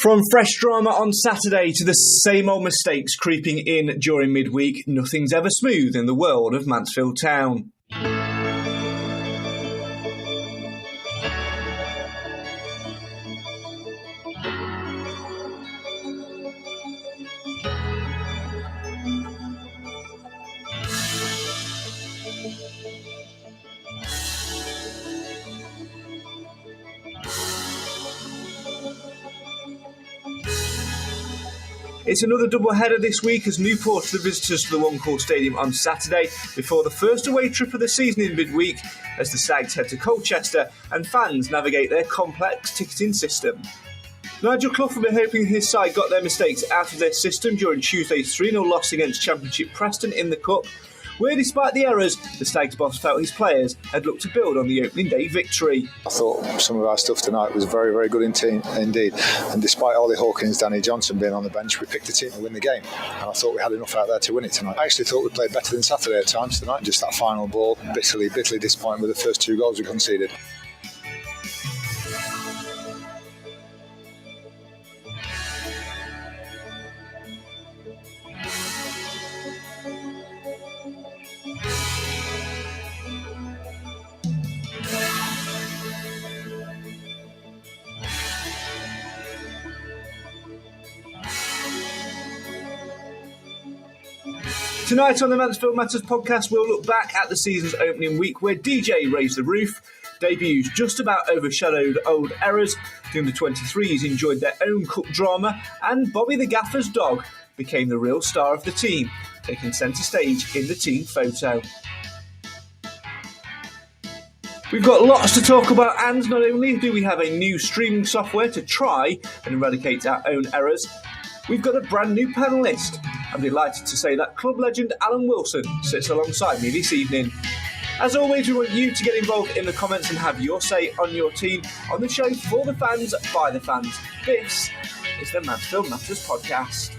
From fresh drama on Saturday to the same old mistakes creeping in during midweek, nothing's ever smooth in the world of Mansfield Town. It's another double-header this week as Newport are the visitors to the One Call Stadium on Saturday before the first away trip of the season in midweek as the Stags head to Colchester and fans navigate their complex ticketing system. Nigel Clough will be hoping his side got their mistakes out of their system during Tuesday's 3-0 loss against Championship Preston in the Cup, where despite the errors, the Stags boss felt his players had looked to build on the opening day victory. I thought some of our stuff tonight was very, very good indeed. And despite Ollie Hawkins, Danny Johnson being on the bench, we picked a team to win the game. And I thought we had enough out there to win it tonight. I actually thought we played better than Saturday at times tonight. Just that final ball, bitterly disappointed with the first 2 goals we conceded. Tonight on the Mansfield Matters podcast, we'll look back at the season's opening week where DJ raised the roof, debuts just about overshadowed old errors, the under-23s enjoyed their own cup drama, and Bobby the Gaffer's dog became the real star of the team, taking centre stage in the team photo. We've got lots to talk about, and not only do we have a new streaming software to try and eradicate our own errors, we've got a brand new panellist. I'm delighted to say that club legend Alan Wilson sits alongside me this evening. As always, we want you to get involved in the comments and have your say on your team on the show for the fans, by the fans. This is the Mansfield Matters podcast.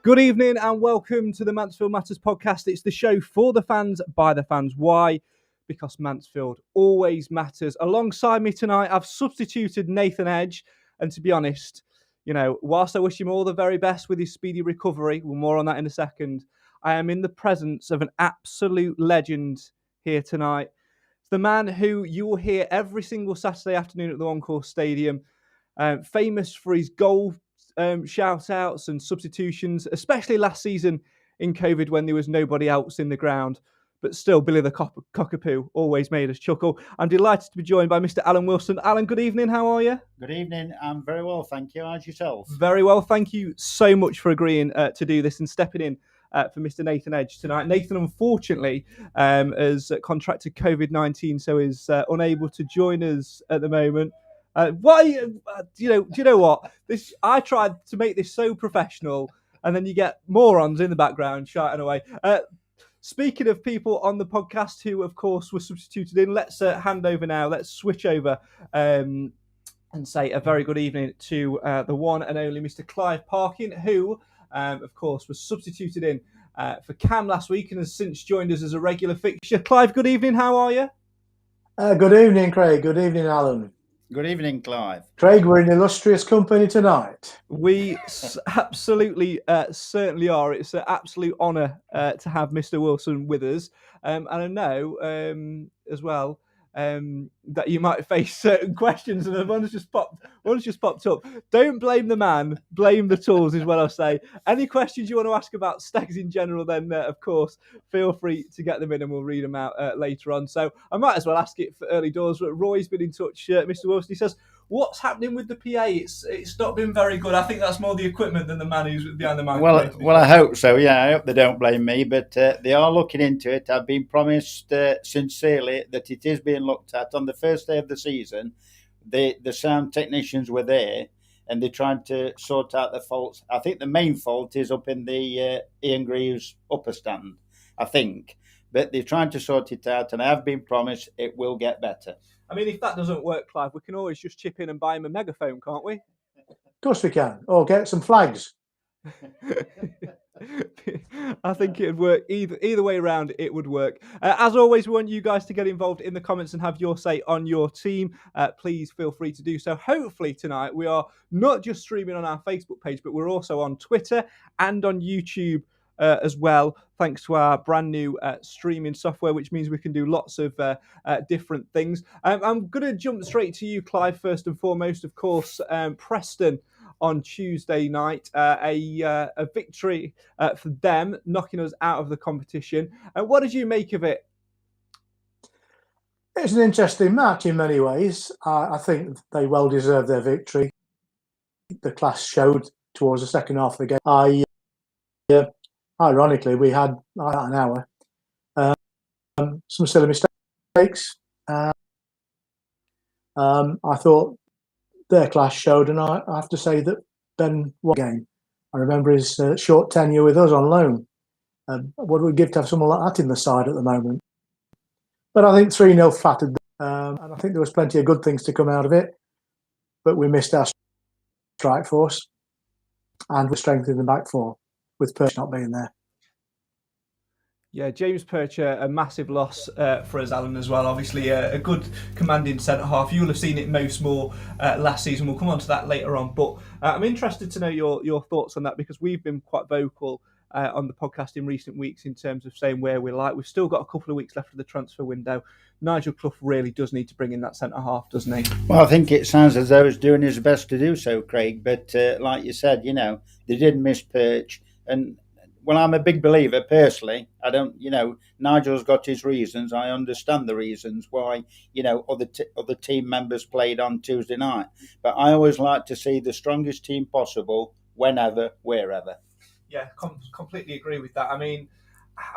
Good evening and welcome to the Mansfield Matters podcast. It's the show for the fans, by the fans. Why? Because Mansfield always matters. Alongside me tonight, I've substituted Nathan Edge. And to be honest, whilst I wish him all the very best with his speedy recovery, we'll more on that in a second, I am in the presence of an absolute legend here tonight. It's the man who you will hear every single Saturday afternoon at the One Call Stadium, famous for his goal shout-outs and substitutions, especially last season in COVID when there was nobody else in the ground. But still, Billy the Cockapoo always made us chuckle. I'm delighted to be joined by Mr. Alan Wilson. Alan, good evening. How are you? Good evening. I'm very well, thank you. How's yourself? Very well. Thank you so much for agreeing to do this and stepping in for Mr. Nathan Edge tonight. Nathan, unfortunately, has contracted COVID-19, so is unable to join us at the moment. Do you know what? I tried to make this so professional, and then you get morons in the background shouting away. Speaking of people on the podcast who, of course, were substituted in, let's hand over now. Let's switch over and say a very good evening to the one and only Mr. Clive Parkin, who, of course, was substituted in for Cam last week and has since joined us as a regular fixture. Clive, good evening. How are you? Good evening, Craig. Good evening, Alan. Good evening, Clive. Craig, we're in illustrious company tonight. We absolutely certainly are. It's an absolute honour to have Mr. Wilson with us. And I know as well that you might face certain questions, and one's just popped up. Don't blame the man, blame the tools is what I'll say. Any questions you want to ask about Stags in general, then of course feel free to get them in and we'll read them out later on. So I might as well ask it for early doors. But Roy's been in touch, Mr. Wilson. He says, what's happening with the PA? It's not been very good. I think that's more the equipment than the man who's behind the microphone. Well, I hope so. Yeah, I hope they don't blame me, but they are looking into it. I've been promised sincerely that it is being looked at. On the first day of the season, the sound technicians were there and they're trying to sort out the faults. I think the main fault is up in the Ian Greaves upper stand, I think. But they're trying to sort it out, and I have been promised it will get better. I mean, if that doesn't work, Clive, we can always just chip in and buy him a megaphone, can't we? course we can. Or get some flags. I think it'd work either way around. It would work. As always, we want you guys to get involved in the comments and have your say on your team. Please feel free to do so. Hopefully tonight we are not just streaming on our Facebook page, but we're also on Twitter and on YouTube as well, thanks to our brand new streaming software, which means we can do lots of different things. I'm going to jump straight to you, Clive, first and foremost. Of course, Preston on Tuesday night, a victory for them, knocking us out of the competition. What did you make of it? It's an interesting match in many ways. I think they well deserved their victory. The class showed towards the second half of the game. Ironically, we had an hour. Some silly mistakes. I thought their class showed, and I have to say that Ben won the game. I remember his short tenure with us on loan. What would we give to have someone like that in the side at the moment? But I think 3-0 flattered them, and I think there was plenty of good things to come out of it. But we missed our strike force, and we strengthened the back four with Perch not being there. Yeah, James Perch, a massive loss for us, Alan, as well. Obviously, a good commanding centre-half. You'll have seen it most more last season. We'll come on to that later on. But I'm interested to know your thoughts on that, because we've been quite vocal on the podcast in recent weeks in terms of saying where we're like. We've still got a couple of weeks left of the transfer window. Nigel Clough really does need to bring in that centre-half, doesn't he? Well, I think it sounds as though he's doing his best to do so, Craig. But like you said, they did miss Perch. And well, I'm a big believer personally. I don't, Nigel's got his reasons. I understand the reasons why, other team members played on Tuesday night. But I always like to see the strongest team possible, whenever, wherever. Yeah, completely agree with that. I mean,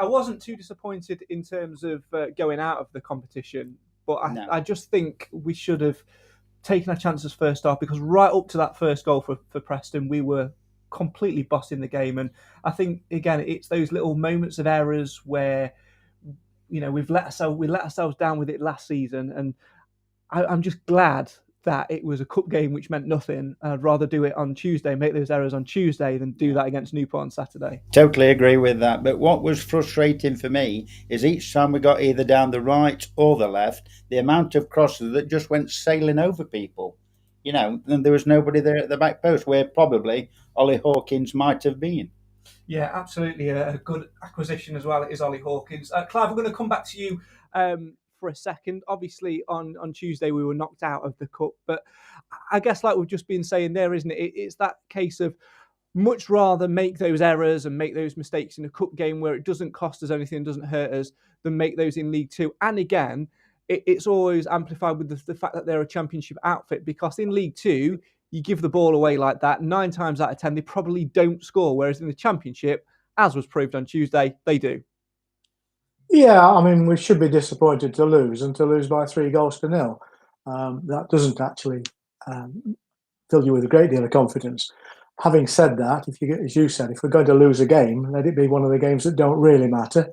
I wasn't too disappointed in terms of going out of the competition, but I just think we should have taken our chances first half, because right up to that first goal for Preston, we were completely bossing the game. And I think, again, it's those little moments of errors where, we let ourselves down with it last season. And I'm just glad that it was a cup game which meant nothing. I'd rather do it on Tuesday, make those errors on Tuesday, than do that against Newport on Saturday. Totally agree with that. But what was frustrating for me is each time we got either down the right or the left, the amount of crosses that just went sailing over people. And there was nobody there at the back post, where probably Ollie Hawkins might have been. Yeah, absolutely. A good acquisition as well. It is Ollie Hawkins. Clive, I'm going to come back to you for a second. Obviously, on Tuesday, we were knocked out of the cup. But I guess, like we've just been saying there, isn't it? It's that case of much rather make those errors and make those mistakes in a cup game where it doesn't cost us anything, doesn't hurt us, than make those in League Two. And again, it's always amplified with the fact that they're a championship outfit, because in League Two, you give the ball away like that, 9 times out of 10, they probably don't score. Whereas in the championship, as was proved on Tuesday, they do. Yeah, I mean, we should be disappointed to lose, and to lose by 3-0. That doesn't actually fill you with a great deal of confidence. Having said that, as you said, if we're going to lose a game, let it be one of the games that don't really matter.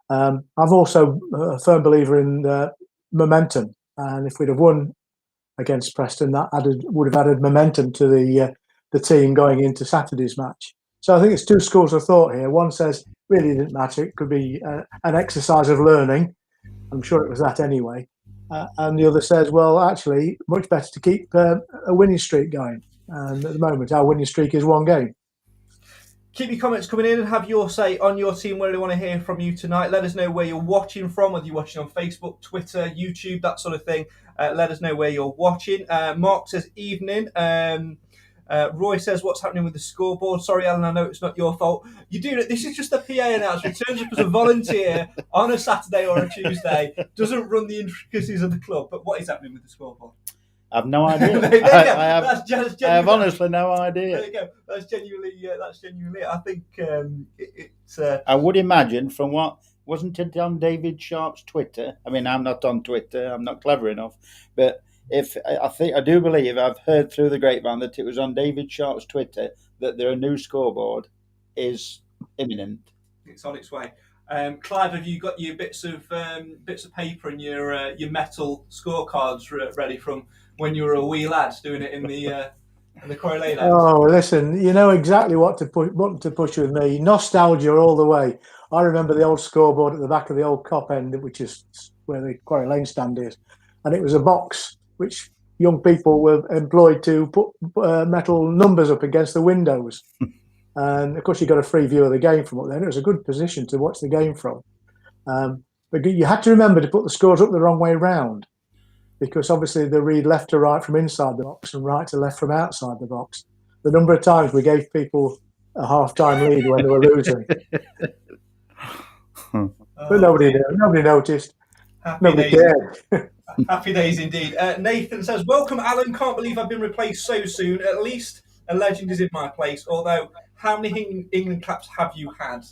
I'm also a firm believer in momentum, and if we'd have won against Preston, that would have added momentum to the team going into Saturday's match. So I think it's two schools of thought here. One says really didn't matter; it could be an exercise of learning. I'm sure it was that anyway. And the other says, well, actually, much better to keep a winning streak going. And at the moment, our winning streak is 1 game. Keep your comments coming in and have your say on your team. We really want to hear from you tonight. Let us know where you're watching from, whether you're watching on Facebook, Twitter, YouTube, that sort of thing. Let us know where you're watching. Mark says evening. Roy says, what's happening with the scoreboard? Sorry, Alan, I know it's not your fault. You do it. This is just a PA announcement. Turns up as a volunteer on a Saturday or a Tuesday. Doesn't run the intricacies of the club. But what is happening with the scoreboard? I've no idea. I have honestly no idea. There you go. That's genuinely it. I think it's. I would imagine from what wasn't it on David Sharp's Twitter. I mean, I'm not on Twitter. I'm not clever enough. But I do believe I've heard through the grapevine that it was on David Sharp's Twitter that a new scoreboard is imminent. It's on its way. Clive, have you got your bits of paper and your metal scorecards ready from when you were a wee lad doing it in the And the Quarry Lane. Oh, listen, you know exactly what to push with me. Nostalgia all the way. I remember the old scoreboard at the back of the old Cop End, which is where the Quarry Lane stand is, and it was a box which young people were employed to put metal numbers up against the windows. And of course, you got a free view of the game from up there. And it was a good position to watch the game from. But you had to remember to put the scores up the wrong way round, because obviously they read left to right from inside the box and right to left from outside the box. The number of times we gave people a half-time lead when they were losing. But nobody noticed. Nobody cared. Happy days indeed. Nathan says, welcome, Alan. Can't believe I've been replaced so soon. At least a legend is in my place. Although, how many England caps have you had?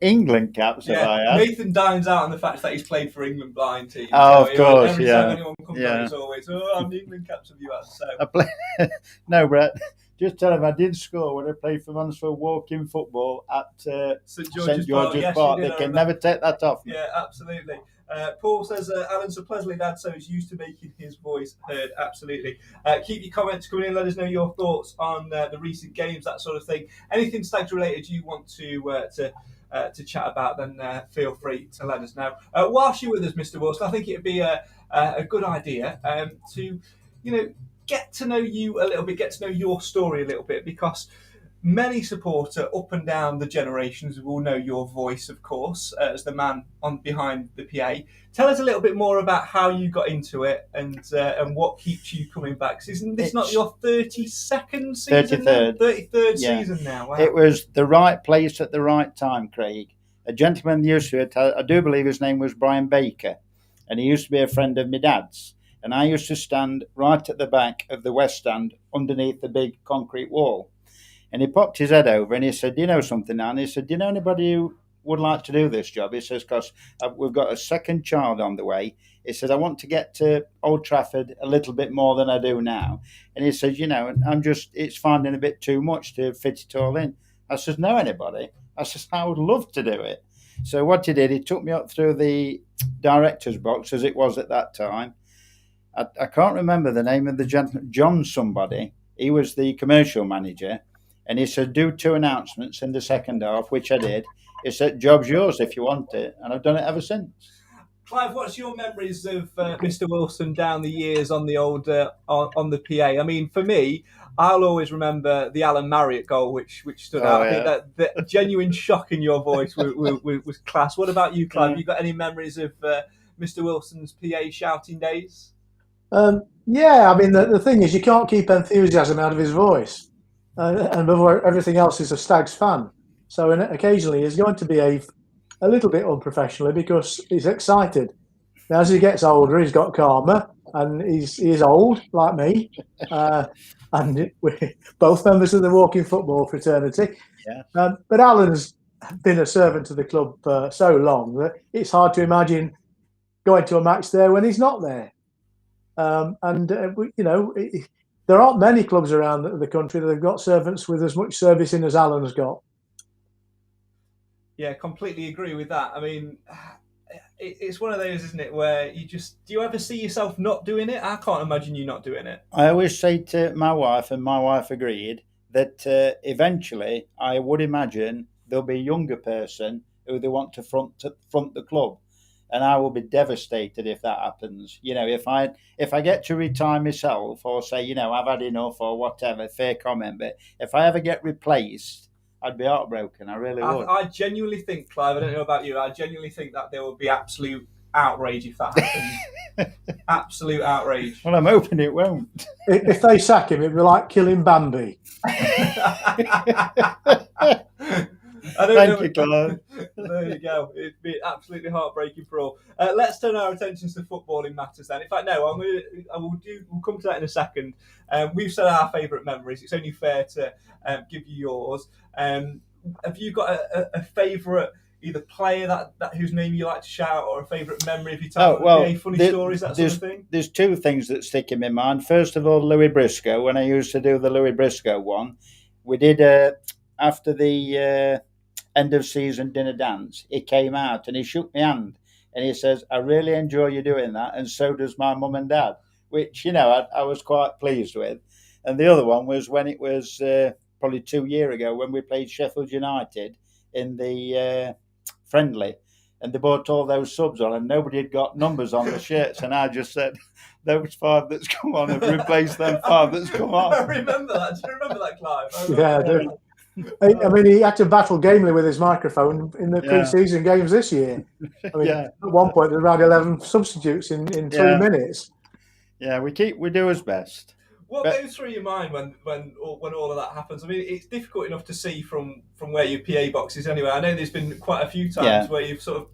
England caps have I had? Nathan dines out on the fact that he's played for England blind team. Oh, so, of course, every time anyone comes on, it's always, how many England caps have you had? So. No, Brett. Just tell him I did score when I played for Mansfield walking football at St George's Park. Yes, they can never take that off. Yeah, absolutely. Paul says, Alan's a pleasantly lad, so he's used to making his voice heard. Absolutely. Keep your comments coming in. Let us know your thoughts on the recent games, that sort of thing. Anything Stags related you want to chat about, then feel free to let us know. Whilst you're with us, Mr. Wilson, I think it would be a good idea to, get to know you a little bit, get to know your story a little bit, because many supporters up and down the generations will know your voice, of course, as the man behind the PA. Tell us a little bit more about how you got into it and what keeps you coming back. Isn't this not your 32nd season? 33rd season now. Wow. It was the right place at the right time, Craig. A gentleman used to it, I do believe his name was Brian Baker, and he used to be a friend of my dad's. And I used to stand right at the back of the West Stand underneath the big concrete wall. And he popped his head over and he said, you know something, Nan? He said, do you know anybody who would like to do this job? He says, because we've got a second child on the way. He says, I want to get to Old Trafford a little bit more than I do now. And he says, it's finding a bit too much to fit it all in. I says, know anybody? I says, I would love to do it. So what he did, he took me up through the director's box, as it was at that time. I can't remember the name of the gentleman, John somebody. He was the commercial manager. And he said, do 2 announcements in the second half, which I did. He said, job's yours if you want it. And I've done it ever since. Clive, what's your memories of Mr. Wilson down the years on the old on the PA? I mean, for me, I'll always remember the Alan Marriott goal, which stood out. Yeah. I think that the genuine shock in your voice was class. What about you, Clive? Have you got any memories of Mr. Wilson's PA shouting days? Yeah, I mean, the thing is, you can't keep enthusiasm out of his voice. And before everything else, he's a Stags fan. So occasionally he's going to behave a little bit unprofessionally because he's excited. Now, as he gets older, he's got calmer, and he's old, like me. And we're both members of the walking football fraternity. Yeah. But Alan's been a servant to the club for so long that it's hard to imagine going to a match there when he's not there. There aren't many clubs around the country that have got servants with as much service in as Alan's got. Yeah, completely agree with that. I mean, it's one of those, isn't it, where do you ever see yourself not doing it? I can't imagine you not doing it. I always say to my wife, and my wife agreed, that eventually I would imagine there'll be a younger person who they want to front the club. And I will be devastated if that happens. If I get to retire myself or say, I've had enough or whatever, fair comment. But if I ever get replaced, I'd be heartbroken. I really would. I genuinely think, Clive, I don't know about you, I genuinely think that there will be absolute outrage if that happens. Absolute outrage. Well, I'm hoping it won't. If they sack him, it'd be like killing Bambi. Thank you, Clive. There you go. It'd be absolutely heartbreaking for all. Let's turn our attentions to footballing matters then. In fact, no, we'll come to that in a second. We've said our favourite memories. It's only fair to give you yours. Have you got a favourite either player that whose name you like to shout, or a favourite memory of your time? Funny stories, that sort of thing? There's 2 things that stick in my mind. First of all, Louis Briscoe. When I used to do the Louis Briscoe one, we did after the end of season dinner dance, he came out and he shook my hand and he says, I really enjoy you doing that, and so does my mum and dad, which I was quite pleased with. And the other one was when it was probably 2 years ago when we played Sheffield United in the friendly, and they bought all those subs on, and nobody had got numbers on the shirts, and I just said, "Those 5 that's come on have replaced them 5 that's come on." I remember that. Do you remember that, Clive? Yeah, I do. I mean, he had to battle gamely with his microphone in the pre-season games this year. I mean, at one point there were around 11 substitutes in 3 minutes. Yeah, we do his best. What goes through your mind when all of that happens? I mean, it's difficult enough to see from where your PA box is anyway. I know there's been quite a few times where you've sort of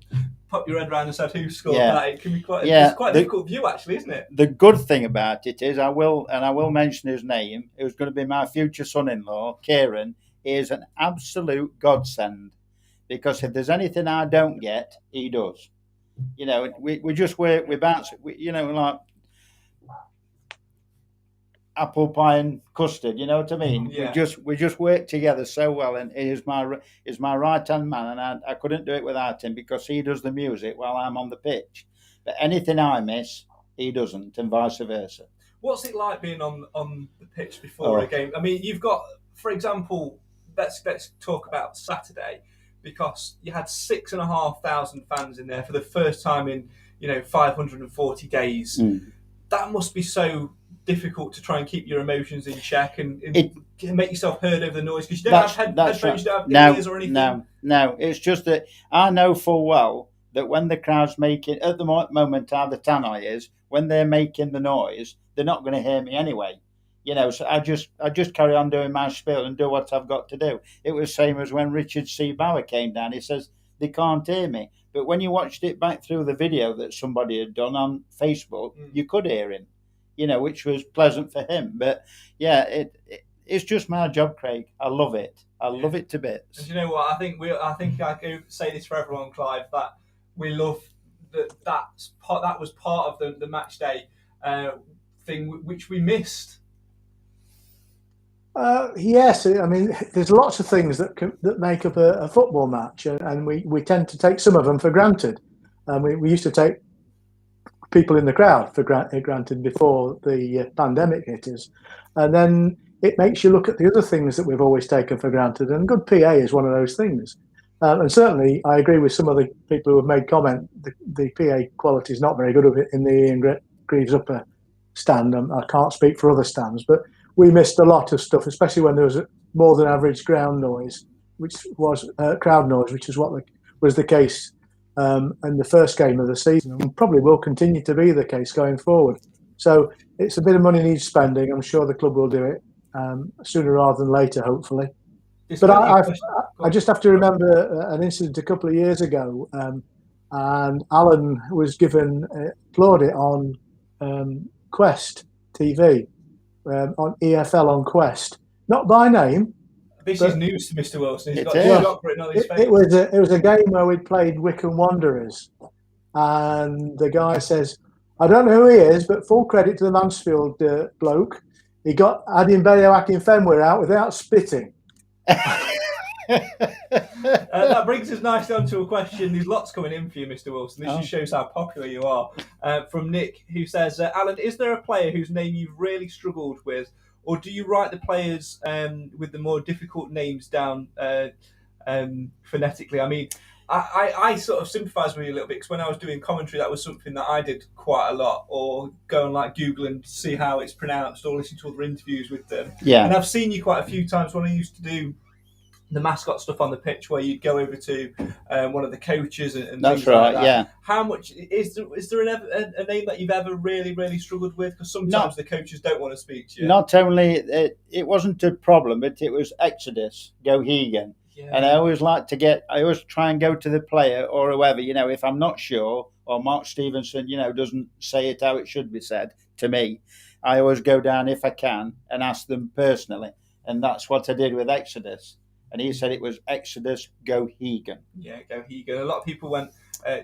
popped your head around and said who scored that. It can be quite it's quite a difficult view, actually, isn't it? The good thing about it is I will mention his name. It was going to be my future son-in-law, Kieran. He is an absolute godsend, because if there's anything I don't get, he does. You know, we just work, we bounce, like apple pie and custard. You know what I mean? Yeah. We just work together so well, and he is my right hand man, and I couldn't do it without him, because he does the music while I'm on the pitch. But anything I miss, he doesn't, and vice versa. What's it like being on the pitch before a game? I mean, you've got, for example, let's talk about Saturday, because you had 6,500 fans in there for the first time in 540 days. That must be so difficult to try and keep your emotions in check and make yourself heard over the noise, because you don't have headphones, you don't have ears or anything. No, it's just that I know full well that when the crowd's making, at the moment how the tannoy is, when they're making the noise, they're not going to hear me anyway. So I just carry on doing my spiel and do what I've got to do. It was the same as when Richard C. Bauer came down. He says, they can't hear me. But when you watched it back through the video that somebody had done on Facebook, you could hear him, which was pleasant for him. But, yeah, it's just my job, Craig. I love it. I love it to bits. And you know what? I think I can say this for everyone, Clive, that we love that was part of the match day thing, which we missed. Yes, I mean, there's lots of things that make up a football match, and we tend to take some of them for granted. We used to take people in the crowd for granted before the pandemic hit us, and then it makes you look at the other things that we've always taken for granted, and good PA is one of those things. And certainly, I agree with some of the people who have made comment. The PA quality is not very good in the Ian Greaves upper stand. I can't speak for other stands, but we missed a lot of stuff, especially when there was more than average ground noise, which was crowd noise, which is what was the case in the first game of the season, and probably will continue to be the case going forward. So it's a bit of money needs spending. I'm sure the club will do it sooner rather than later, hopefully. But I just have to remember an incident a couple of years ago, and Alan was given applauded on Quest TV. On EFL on Quest, not by name. This is news to Mr. Wilson. He's got shock written on his face. It was a game where we played Wycombe Wanderers, and the guy says, "I don't know who he is, but full credit to the Mansfield bloke. He got Adinbeyo Akinfenwa out without spitting." That brings us nicely on to a question. There's lots coming in for you, Mr. Wilson. This just shows how popular you are. From Nick, who says, Alan, is there a player whose name you've really struggled with, or do you write the players with the more difficult names down phonetically? I mean, I sort of sympathise with you a little bit, because when I was doing commentary, that was something that I did quite a lot, or go and Google and see how it's pronounced, or listen to other interviews with them. Yeah. And I've seen you quite a few times when I used to do the mascot stuff on the pitch, where you'd go over to one of the coaches and that's things right, like that. Yeah. How much is there a name that you've ever really, really struggled with? Because sometimes the coaches don't want to speak to you. Not only it wasn't a problem, but it was Exodus, go Hegan. Yeah. And I always try and go to the player or whoever, if I'm not sure, or Mark Stevenson, doesn't say it how it should be said to me, I always go down if I can and ask them personally. And that's what I did with Exodus. And he said it was Exodus, go Hegan. Yeah, go Hegan. A lot of people went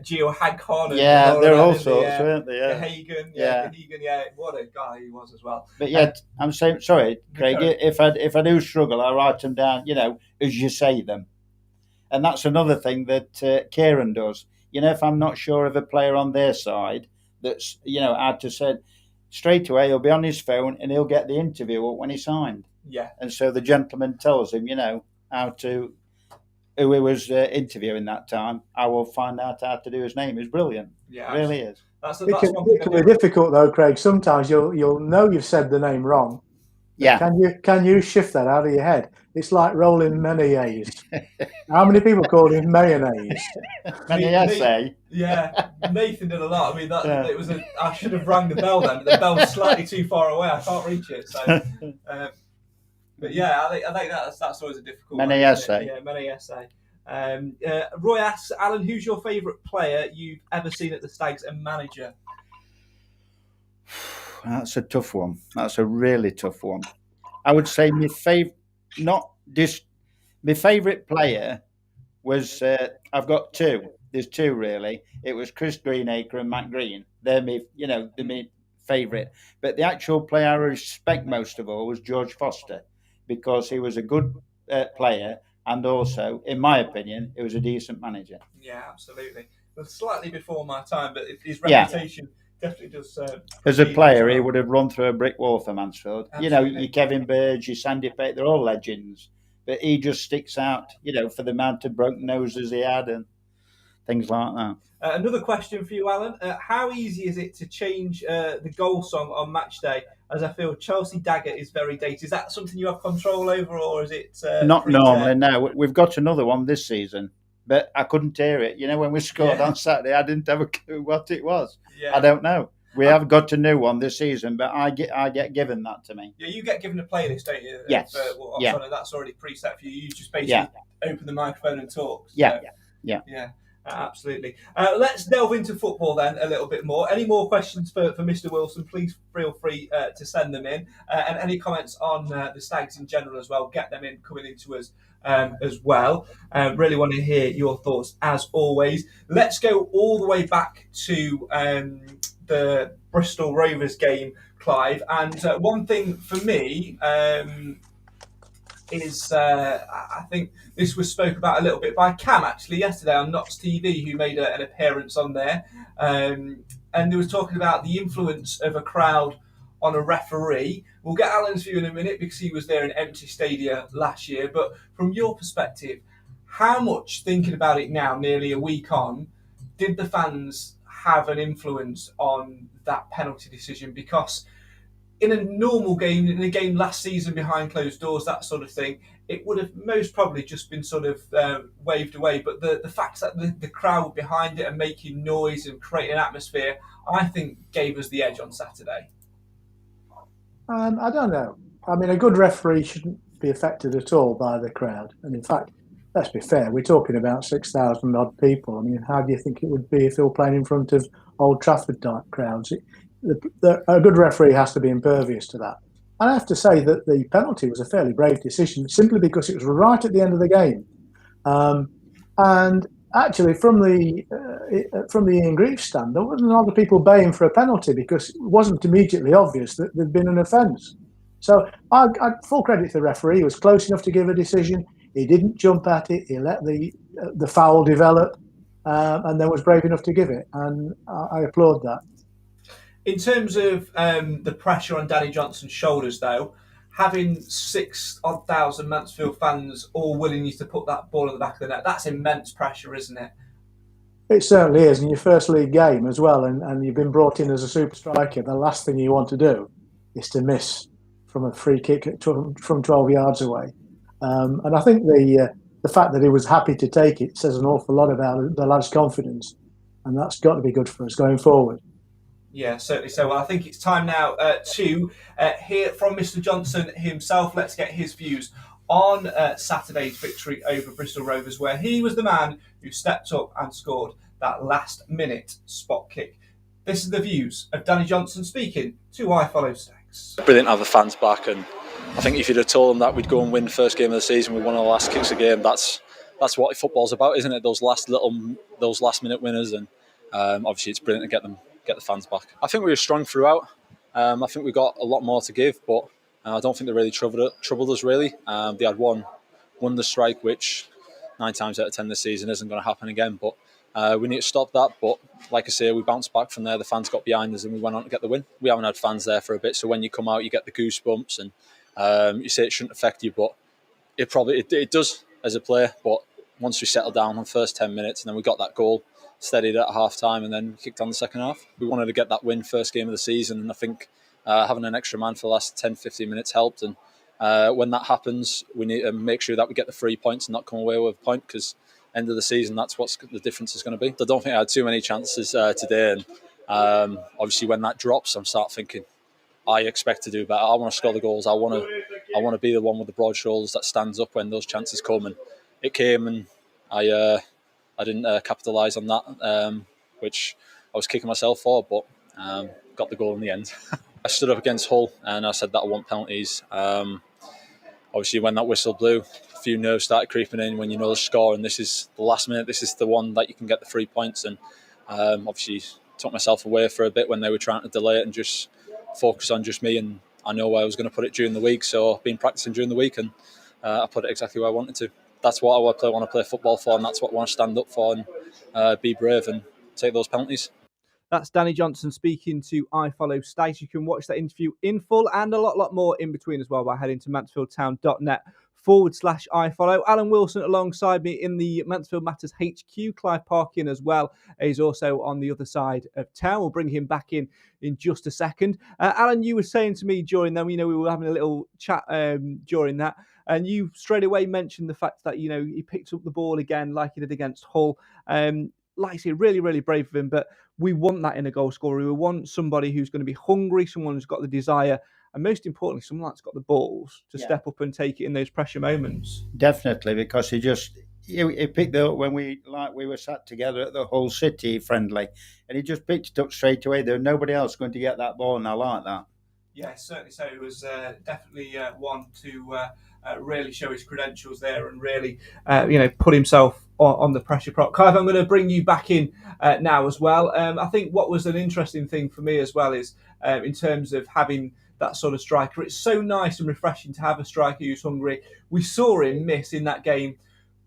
Geo Hagcon. Yeah, they're all sorts, weren't they? Yeah. Hagan, Hegan, what a guy he was as well. But yet, I'm saying, sorry, Craig, if I do struggle, I write them down, as you say them. And that's another thing that Kieran does. If I'm not sure of a player on their side, that's, I had to say, straight away he'll be on his phone and he'll get the interview when he signed. Yeah. And so the gentleman tells him, who he was interviewing that time. I will find out how to do his name. It's brilliant. Yeah, it really is. It can be difficult though, Craig. Sometimes you'll know you've said the name wrong. Yeah. Can you shift that out of your head? It's like rolling mayonnaise. How many people called him mayonnaise? Mayonnaise. Yeah, Nathan did a lot. I mean, it was I should have rang the bell then, but the bell's slightly too far away. I can't reach it. So, but yeah, I think that's always a difficult one. Mayonnaise. Yeah, mayonnaise. Roy asks, Alan, who's your favourite player you've ever seen at the Stags and manager? That's a tough one. That's a really tough one. I would say my favourite player was I've got two. There's two really. It was Chris Greenacre and Matt Green. They're my favourite. But the actual player I respect most of all was George Foster, because he was a good player and also, in my opinion, he was a decent manager. Yeah, absolutely. Well, slightly before my time, but his reputation. Yeah. Definitely does. As a player, he would have run through a brick wall for Mansfield. Absolutely. Your Kevin Burge, your Sandy Pate, they're all legends. But he just sticks out, for the amount of broken noses he had and things like that. Another question for you, Alan. How easy is it to change the goal song on match day? As I feel Chelsea Dagger is very dated. Is that something you have control over, or is it not normally? No, we've got another one this season. But I couldn't hear it. When we scored on Saturday, I didn't have a clue what it was. Yeah. I don't know. We have got a new one this season, but I get given that to me. Yeah, you get given a playlist, don't you? Yes. That's already preset for you. You just basically open the microphone and talk. So, yeah. Absolutely. Let's delve into football then a little bit more. Any more questions for Mr. Wilson, please feel free to send them in. And any comments on the Stags in general as well, get them in, coming into us as well. Really want to hear your thoughts as always. Let's go all the way back to the Bristol Rovers game, Clive. And one thing for me is I think this was spoke about a little bit by Cam actually yesterday on Knox TV, who made an appearance on there, and they was talking about the influence of a crowd on a referee. We'll get Alan's view in a minute because he was there in empty stadia last year, but from your perspective, how much, thinking about it now, nearly a week on, did the fans have an influence on that penalty decision? Because in a normal game, in a game last season behind closed doors, that sort of thing, it would have most probably just been sort of waved away. But the fact that the crowd were behind it and making noise and creating an atmosphere, I think gave us the edge on Saturday. I don't know. I mean, a good referee shouldn't be affected at all by the crowd. And in fact, let's be fair, we're talking about 6,000 odd people. I mean, how do you think it would be if they were playing in front of Old Trafford type crowds? A good referee has to be impervious to that. And I have to say that the penalty was a fairly brave decision, simply because it was right at the end of the game. And actually, from the Ian Greaves stand, there wasn't a lot of people baying for a penalty because it wasn't immediately obvious that there'd been an offence. So I full credit to the referee. He was close enough to give a decision. He didn't jump at it. He let the foul develop, and then was brave enough to give it. And I applaud that. In terms of the pressure on Danny Johnson's shoulders, though, having 6,000 Mansfield fans all willing you to put that ball in the back of the net, that's immense pressure, isn't it? It certainly is. In your first league game as well, and you've been brought in as a super striker, the last thing you want to do is to miss from a free kick from 12 yards away. And I think the fact that he was happy to take it says an awful lot about the lad's confidence, and that's got to be good for us going forward. Yeah, certainly so. Well, I think it's time now to hear from Mr. Johnson himself. Let's get his views on Saturday's victory over Bristol Rovers, where he was the man who stepped up and scored that last-minute spot kick. This is the views of Danny Johnson speaking to I Follow Stags. Brilliant to have the fans back, and I think if you'd have told them that we'd go and win the first game of the season with one of the last kicks of the game, that's what football's about, isn't it? Those last-minute winners, and obviously it's brilliant to get the fans back. I think we were strong throughout. I think we got a lot more to give, but I don't think they really troubled us really. They had one wonder strike, which 9 times out of 10 this season isn't going to happen again. But We need to stop that. But like I say, we bounced back from there. The fans got behind us and we went on to get the win. We haven't had fans there for a bit, so when you come out, you get the goosebumps, and you say it shouldn't affect you, but it does as a player. But once we settled down on the first 10 minutes, and then we got that goal, steadied at half time, and then kicked on the second half. We wanted to get that win first game of the season, and I think having an extra man for the last 10-15 minutes helped. And when that happens, we need to make sure that we get the 3 points and not come away with a point, because end of the season, that's what the difference is going to be. I don't think I had too many chances today, and obviously when that drops, I'm start thinking, I expect to do better. I want to score the goals. I want to be the one with the broad shoulders that stands up when those chances come, and it came, and I didn't capitalise on that, which I was kicking myself for, but got the goal in the end. I stood up against Hull and I said that I want penalties. Obviously, when that whistle blew, a few nerves started creeping in when you know the score, and this is the last minute. This is the one that you can get the 3 points, and obviously took myself away for a bit when they were trying to delay it and just focus on just me. And I know where I was going to put it during the week, so I've been practicing during the week, and I put it exactly where I wanted to. That's what I want to play football for, and that's what I want to stand up for and be brave and take those penalties. That's Danny Johnson speaking to iFollowState. You can watch that interview in full and a lot more in between as well by heading to mansfieldtown.net/iFollow. Alan Wilson alongside me in the Mansfield Matters HQ. Clive Parkin as well. He's also on the other side of town. We'll bring him back in just a second. Alan, you were saying to me during them, we were having a little chat during that, and you straight away mentioned the fact that, he picked up the ball again like he did against Hull. Like I say, really, really brave of him, but we want that in a goal scorer. We want somebody who's going to be hungry, someone who's got the desire, and most importantly, someone that's got the balls to step up and take it in those pressure moments. Definitely, because he picked it up when we were sat together at the Hull City friendly, and he just picked it up straight away. There was nobody else going to get that ball, and I like that. Yeah, certainly. So it was definitely one to really show his credentials there and really, put himself on the pressure prop. Clive, I'm going to bring you back in now as well. I think what was an interesting thing for me as well is in terms of having that sort of striker. It's so nice and refreshing to have a striker who's hungry. We saw him miss in that game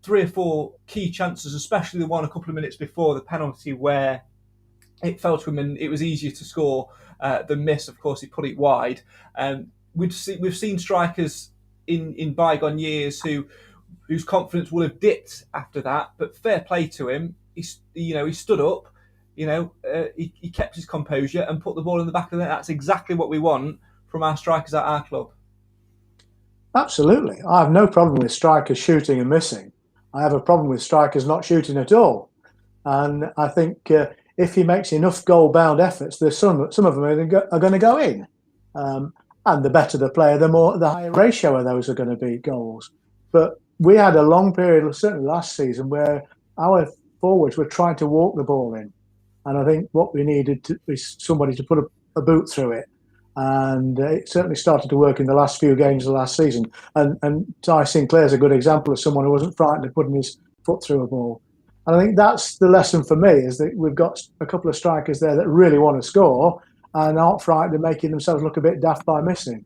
3 or 4 key chances, especially the one a couple of minutes before the penalty where it fell to him and it was easier to score than miss. Of course, he put it wide. We've seen strikers in bygone years whose confidence will have dipped after that, but fair play to him. He stood up, he kept his composure and put the ball in the back of the net. That's exactly what we want from our strikers at our club. Absolutely. I have no problem with strikers shooting and missing. I have a problem with strikers not shooting at all. And I think if he makes enough goal-bound efforts, there's some of them are going to go in. And the better the player, the higher ratio of those are going to be goals. But we had a long period, certainly last season, where our forwards were trying to walk the ball in. And I think what we needed is somebody to put a boot through it. And it certainly started to work in the last few games of last season. And Ty Sinclair's a good example of someone who wasn't frightened of putting his foot through a ball. And I think that's the lesson for me, is that we've got a couple of strikers there that really want to score and aren't frightened of making themselves look a bit daft by missing.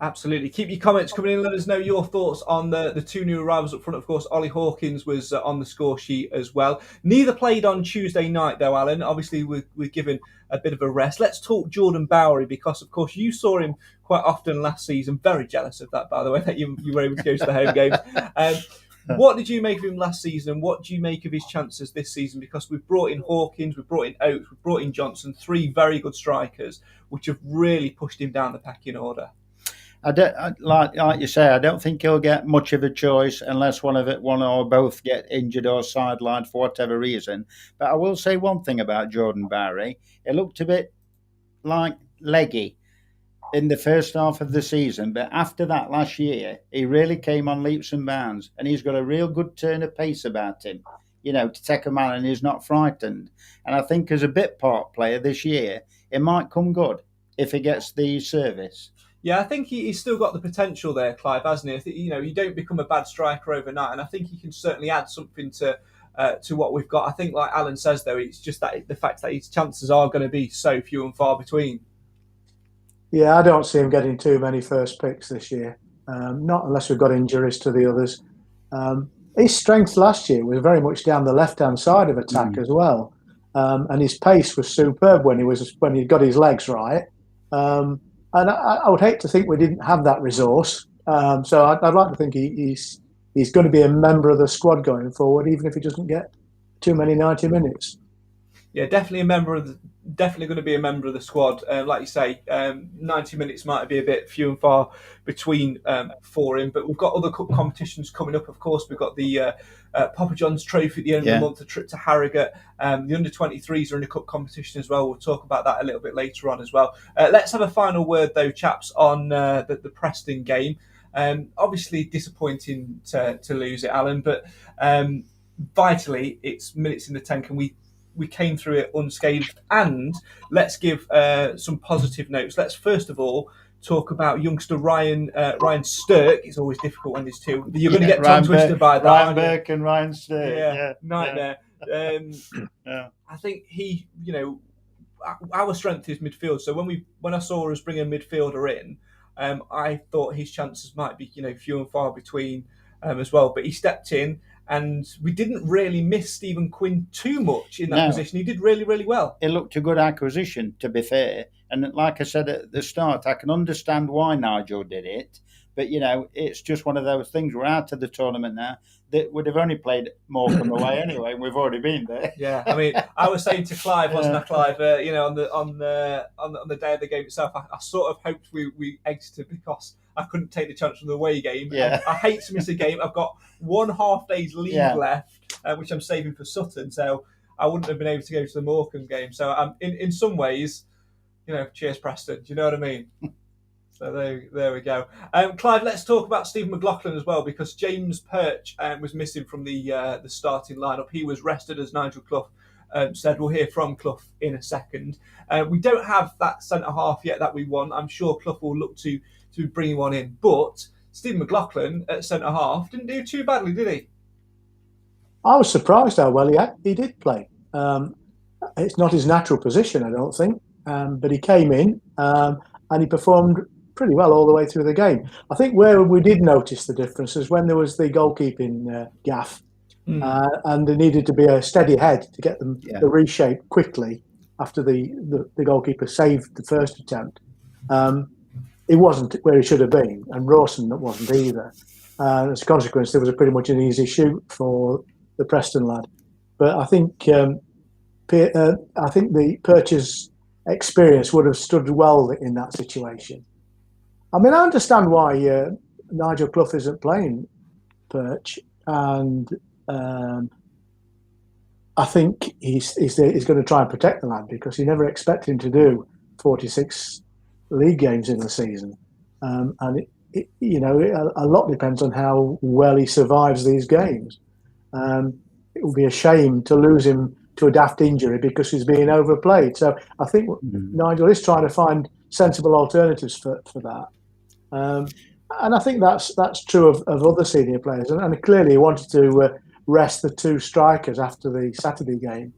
Absolutely. Keep your comments coming in. Let us know your thoughts on the 2 new arrivals up front. Of course, Ollie Hawkins was on the score sheet as well. Neither played on Tuesday night, though, Alan. Obviously, we're given a bit of a rest. Let's talk Jordan Bowery, because, of course, you saw him quite often last season. Very jealous of that, by the way, that you were able to go to the home games. What did you make of him last season, and what do you make of his chances this season? Because we've brought in Hawkins, we've brought in Oates, we've brought in Johnson, 3 very good strikers, which have really pushed him down the pecking order. Like you say, I don't think he'll get much of a choice unless one or both get injured or sidelined for whatever reason. But I will say one thing about Jordan Bowery. It looked a bit like leggy in the first half of the season, but after that last year, he really came on leaps and bounds, and he's got a real good turn of pace about him, to take a man, and he's not frightened. And I think as a bit part player this year, it might come good if he gets the service. Yeah, I think he's still got the potential there, Clive, hasn't he? I think, you don't become a bad striker overnight, and I think he can certainly add something to what we've got. I think, like Alan says, though, it's just that the fact that his chances are going to be so few and far between. Yeah, I don't see him getting too many first picks this year, not unless we've got injuries to the others. his strength last year was very much down the left-hand side of attack as well, and his pace was superb when he got his legs right. And I would hate to think we didn't have that resource. So I'd like to think he's going to be a member of the squad going forward, even if he doesn't get too many 90 minutes. Yeah, definitely going to be a member of the squad. Like you say, 90 minutes might be a bit few and far between for him, but we've got other cup competitions coming up. Of course, we've got the Papa John's Trophy at the end of the month, a trip to Harrogate. The under-23s are in a cup competition as well. We'll talk about that a little bit later on as well. Let's have a final word, though, chaps, on the Preston game. Obviously disappointing to lose it, Alan, but vitally, it's minutes in the tank, and we came through it unscathed. And let's give some positive notes. Let's first of all talk about youngster Ryan Stirk. It's always difficult when there's two. You're going to get tongue twisted by that. Ryan Burke and Ryan Stirk. Yeah. Nightmare. I think our strength is midfield. So when I saw us bring a midfielder in, I thought his chances might be few and far between as well. But he stepped in. And we didn't really miss Stephen Quinn too much in that position. He did really, really well. It looked a good acquisition, to be fair. And like I said at the start, I can understand why Nigel did it. But, it's just one of those things. We're out of the tournament now. That would have only played Morecambe away anyway. We've already been there. Yeah, I mean, I was saying to Clive, wasn't I, Clive? On the day of the game itself, I sort of hoped we exited because I couldn't take the chance from the away game. Yeah. I hate to miss a game. I've got 1.5 days leave left, which I'm saving for Sutton, so I wouldn't have been able to go to the Morecambe game. So in some ways, cheers Preston. Do you know what I mean? So there we go. Clive, let's talk about Stephen McLaughlin as well, because James Perch was missing from the starting lineup. He was rested, as Nigel Clough said. We'll hear from Clough in a second. We don't have that centre half yet that we want. I'm sure Clough will look to bring one in, but Stephen McLaughlin at centre half didn't do too badly, did he? I was surprised how well he did play. It's not his natural position, I don't think, but he came in and he performed pretty well all the way through the game. I think where we did notice the difference is when there was the goalkeeping gaff, and there needed to be a steady head to get them the reshape quickly after the goalkeeper saved the first attempt. It wasn't where he should have been, and Rawson wasn't either. As a consequence, there was pretty much an easy shoot for the Preston lad. But I think the Perch's experience would have stood well in that situation. I mean, I understand why Nigel Clough isn't playing Perch, and I think he's going to try and protect the lad, because he never expected him to do 46 league games in the season, and a lot depends on how well he survives these games. It would be a shame to lose him to a daft injury because he's being overplayed. So I think Nigel is trying to find sensible alternatives for that. And I think that's true of other senior players. And clearly he wanted to rest the two strikers after the Saturday game.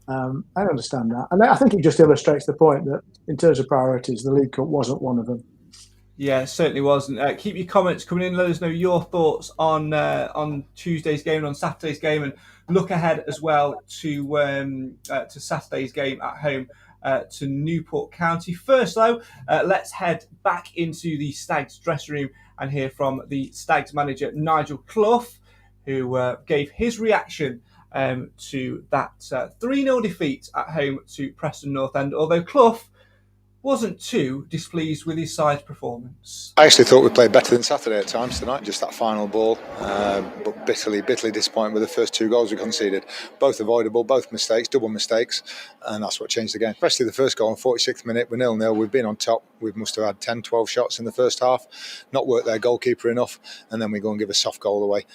I understand that. And I think it just illustrates the point that in terms of priorities, the League Cup wasn't one of them. Yeah, it certainly wasn't. Keep your comments coming in. Let us know your thoughts on Tuesday's game and on Saturday's game, and look ahead as well to Saturday's game at home to Newport County. First, though, let's head back into the Stags dressing room and hear from the Stags manager, Nigel Clough, who gave his reaction to that 3-0 defeat at home to Preston North End, although Clough wasn't too displeased with his side's performance. I actually thought we played better than Saturday at times tonight, just that final ball, but bitterly disappointed with the first 2 goals we conceded. Both avoidable, both mistakes, double mistakes, and that's what changed the game. Especially the first goal in 46th minute, we're 0-0, we've been on top, we must have had 10, 12 shots in the first half, not worked their goalkeeper enough, and then we go and give a soft goal away.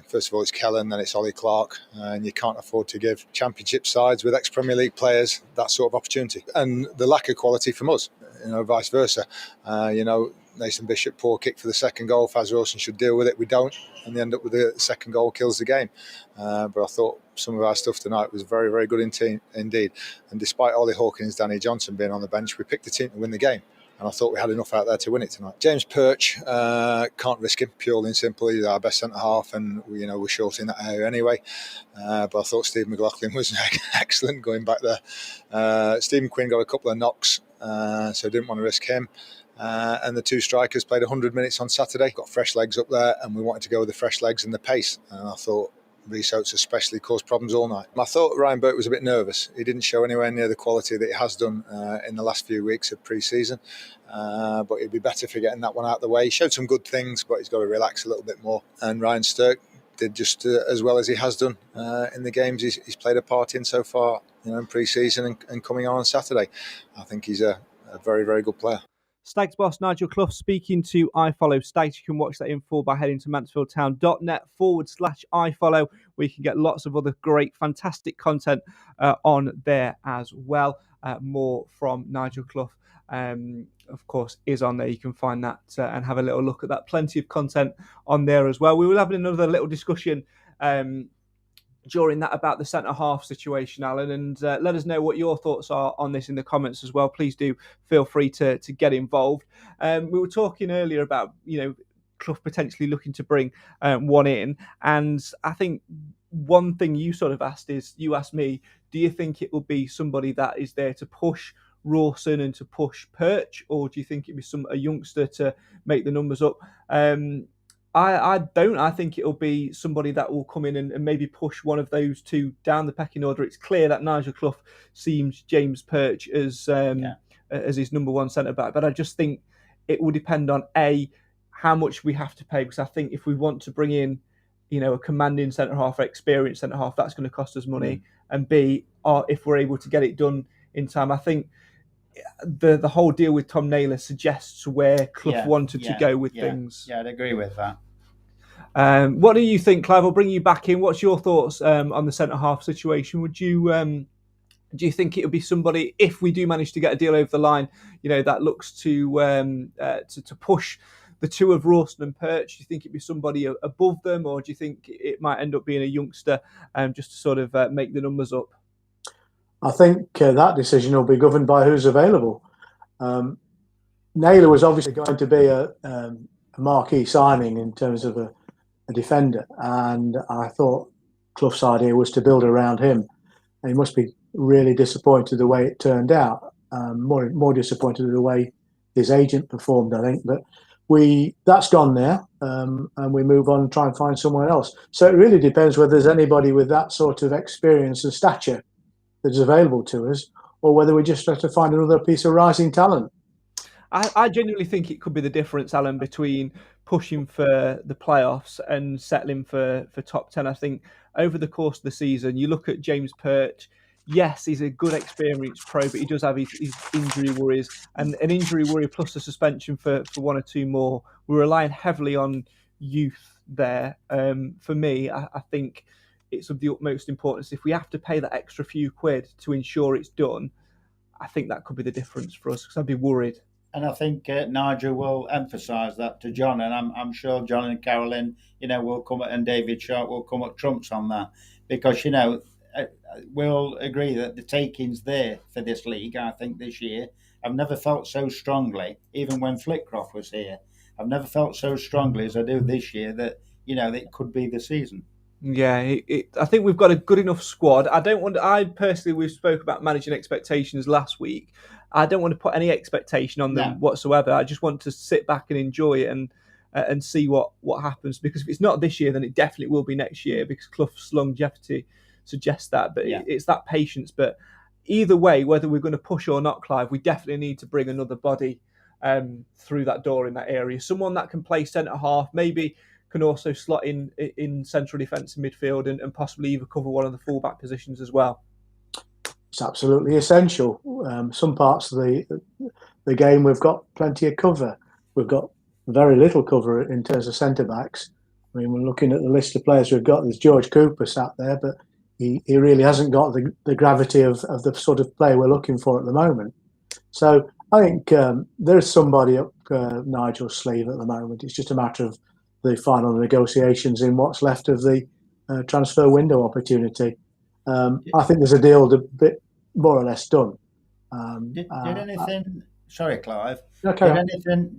First of all it's Kellen, then it's Ollie Clark, and you can't afford to give Championship sides with ex-Premier League players that sort of opportunity. And the lack of quality from us, vice versa. Nathan Bishop, poor kick for the second goal. Faz Rawson should deal with it. We don't, and they end up with the second goal, kills the game. But I thought some of our stuff tonight was very, very good indeed. And despite Ollie Hawkins, Danny Johnson being on the bench, we picked the team to win the game. and I thought we had enough out there to win it tonight. James Perch, can't risk him, purely and simply. He's our best centre-half, and we're short in that area anyway. But I thought Steve McLaughlin was excellent going back there. Stephen Quinn got a couple of knocks, so didn't want to risk him. And the two strikers played 100 minutes on Saturday, got fresh legs up there, and we wanted to go with the fresh legs and the pace. And I thought Rhys Oates especially caused problems all night. I thought Ryan Burke was a bit nervous. He didn't show anywhere near the quality that he has done in the last few weeks of pre-season. But he'd be better for getting that one out of the way. He showed some good things, but he's got to relax a little bit more. And Ryan Stirk did just as well as he has done in the games he's played a part in so far, in pre-season and coming on Saturday. I think he's a very, very good player. Stags boss Nigel Clough speaking to iFollow Stags. You can watch that in full by heading to mansfieldtown.net/iFollow, where you can get lots of other great, fantastic content on there as well. More from Nigel Clough, of course, is on there. You can find that and have a little look at that. Plenty of content on there as well. We will have another little discussion during that about the centre-half situation, Alan, and let us know what your thoughts are on this in the comments as well. Please do feel free to get involved. We were talking earlier about, Clough potentially looking to bring one in, and I think one thing you sort of asked me, do you think it will be somebody that is there to push Rawson and to push Perch, or do you think it'll be a youngster to make the numbers up? I don't. I think it'll be somebody that will come in and maybe push one of those two down the pecking order. It's clear that Nigel Clough seems James Perch as his number one centre back, but I just think it will depend on how much we have to pay, because I think if we want to bring in, a commanding centre half, experienced centre half, that's going to cost us money, and B, if we're able to get it done in time. I think the whole deal with Tom Naylor suggests where Clough wanted to go with things. Yeah, I'd agree with that. What do you think, Clive? I'll bring you back in. What's your thoughts on the centre half situation? Would you do you think it would be somebody, if we do manage to get a deal over the line, that looks to push the two of Rawson and Perch? Do you think it'd be somebody above them, or do you think it might end up being a youngster just to sort of make the numbers up? I think that decision will be governed by who's available. Naylor was obviously going to be a marquee signing in terms of a defender, and I thought Clough's idea was to build around him. And he must be really disappointed the way it turned out. More disappointed with the way his agent performed, I think. But that's gone now, and we move on and try and find someone else. So it really depends whether there's anybody with that sort of experience and stature that is available to us, or whether we just have to find another piece of rising talent. I genuinely think it could be the difference, Alan, between pushing for the playoffs and settling for top 10. I think over the course of the season, you look at James Perch. Yes, he's a good experienced pro, but he does have his injury worries, and an injury worry plus a suspension for one or two more. We're relying heavily on youth there. For me, I think it's of the utmost importance. If we have to pay that extra few quid to ensure it's done, I think that could be the difference for us, because I'd be worried. And I think Nigel will emphasise that to John, and I'm sure John and Carolyn, will come and David Sharp will come at trumps on that, because we'll agree that the taking's there for this league. I think this year I've never felt so strongly, even when Flitcroft was here, I've never felt so strongly as I do this year that it could be the season. Yeah, I think we've got a good enough squad. We spoke about managing expectations last week. I don't want to put any expectation on them whatsoever. I just want to sit back and enjoy it and see what happens. Because if it's not this year, then it definitely will be next year, because Clough's longevity suggests that. But it's that patience. But either way, whether we're going to push or not, Clive, we definitely need to bring another body through that door in that area. Someone that can play centre half, maybe can also slot in central defence and midfield, and possibly even cover one of the full-back positions as well. It's absolutely essential. Some parts of the game we've got plenty of cover. We've got very little cover in terms of centre-backs. I mean, we're looking at the list of players we've got. There's George Cooper sat there, but he really hasn't got the gravity of the sort of player we're looking for at the moment. So I think there's somebody up Nigel's sleeve at the moment. It's just a matter of the final negotiations in what's left of the transfer window opportunity. I think there's a deal a bit more or less done. Did anything Sorry, Clive. Okay.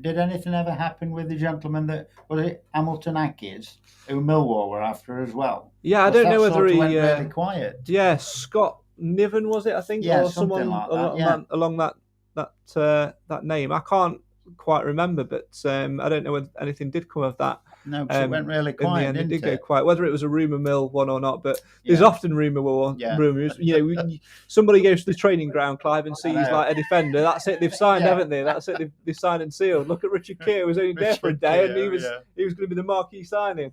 Did anything ever happen with the gentleman that was it Hamilton Ackes, who Millwall were after as well? Yeah, I don't know whether he went really quiet. Yeah, Scott Niven was it? I think, Yeah, or something someone like that. Yeah. along that name. I can't quite remember, but I don't know whether anything did come of that. No, because it went really quiet. In the end, didn't it did go quiet. Whether it was a rumour mill one or not, but there's often rumours. Somebody goes to the training ground, Clive, and sees like a defender. That's it. They've signed, haven't they? That's it. They've signed and sealed. Look at Richard Keogh, who was only there for a day, and he was going to be the marquee signing.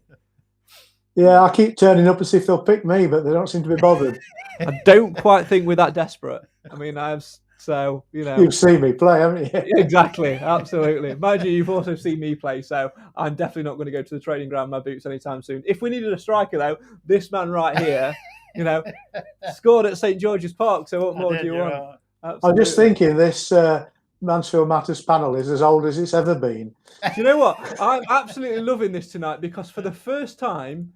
Yeah, I keep turning up to see if they'll pick me, but they don't seem to be bothered. I don't quite think we're that desperate. I mean, You've seen me play, haven't you? Exactly, absolutely. Mind you, you've also seen me play, so I'm definitely not going to go to the training ground in my boots anytime soon. If we needed a striker, though, this man right here, scored at St George's Park, so what more do you want? Absolutely. I'm just thinking this Mansfield Matters panel is as old as it's ever been. Do you know what? I'm absolutely loving this tonight because for the first time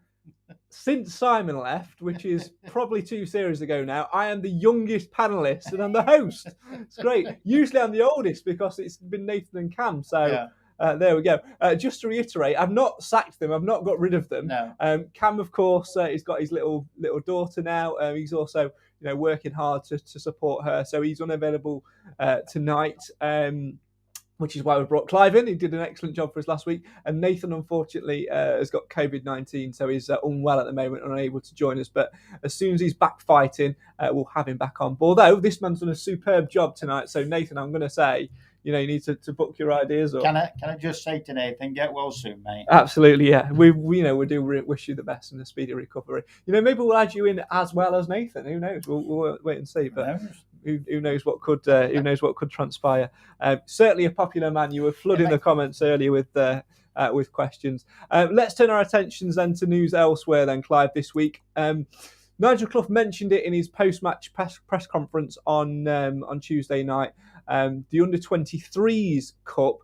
since Simon left, which is probably 2 series ago now, I am the youngest panellist and I'm the host. It's great. Usually I'm the oldest because it's been Nathan and Cam. So there we go. Just to reiterate, I've not sacked them. I've not got rid of them. No. Cam, of course, he's got his little daughter now. He's also working hard to support her. So he's unavailable tonight. Which is why we brought Clive in. He did an excellent job for us last week. And Nathan, unfortunately, has got COVID-19, so he's unwell at the moment, unable to join us. But as soon as he's back fighting, we'll have him back on board. Although this man's done a superb job tonight. So, Nathan, I'm going to say, you need to book your ideas up. Can I just say to Nathan, get well soon, mate? Absolutely, yeah. We do wish you the best and a speedy recovery. Maybe we'll add you in as well as Nathan. Who knows? We'll wait and see. But who knows what could transpire? Certainly a popular man. You were flooding the comments earlier with questions. Let's turn our attentions then to news elsewhere. Then, Clive, this week. Nigel Clough mentioned it in his post-match press conference on Tuesday night. The Under-23s Cup,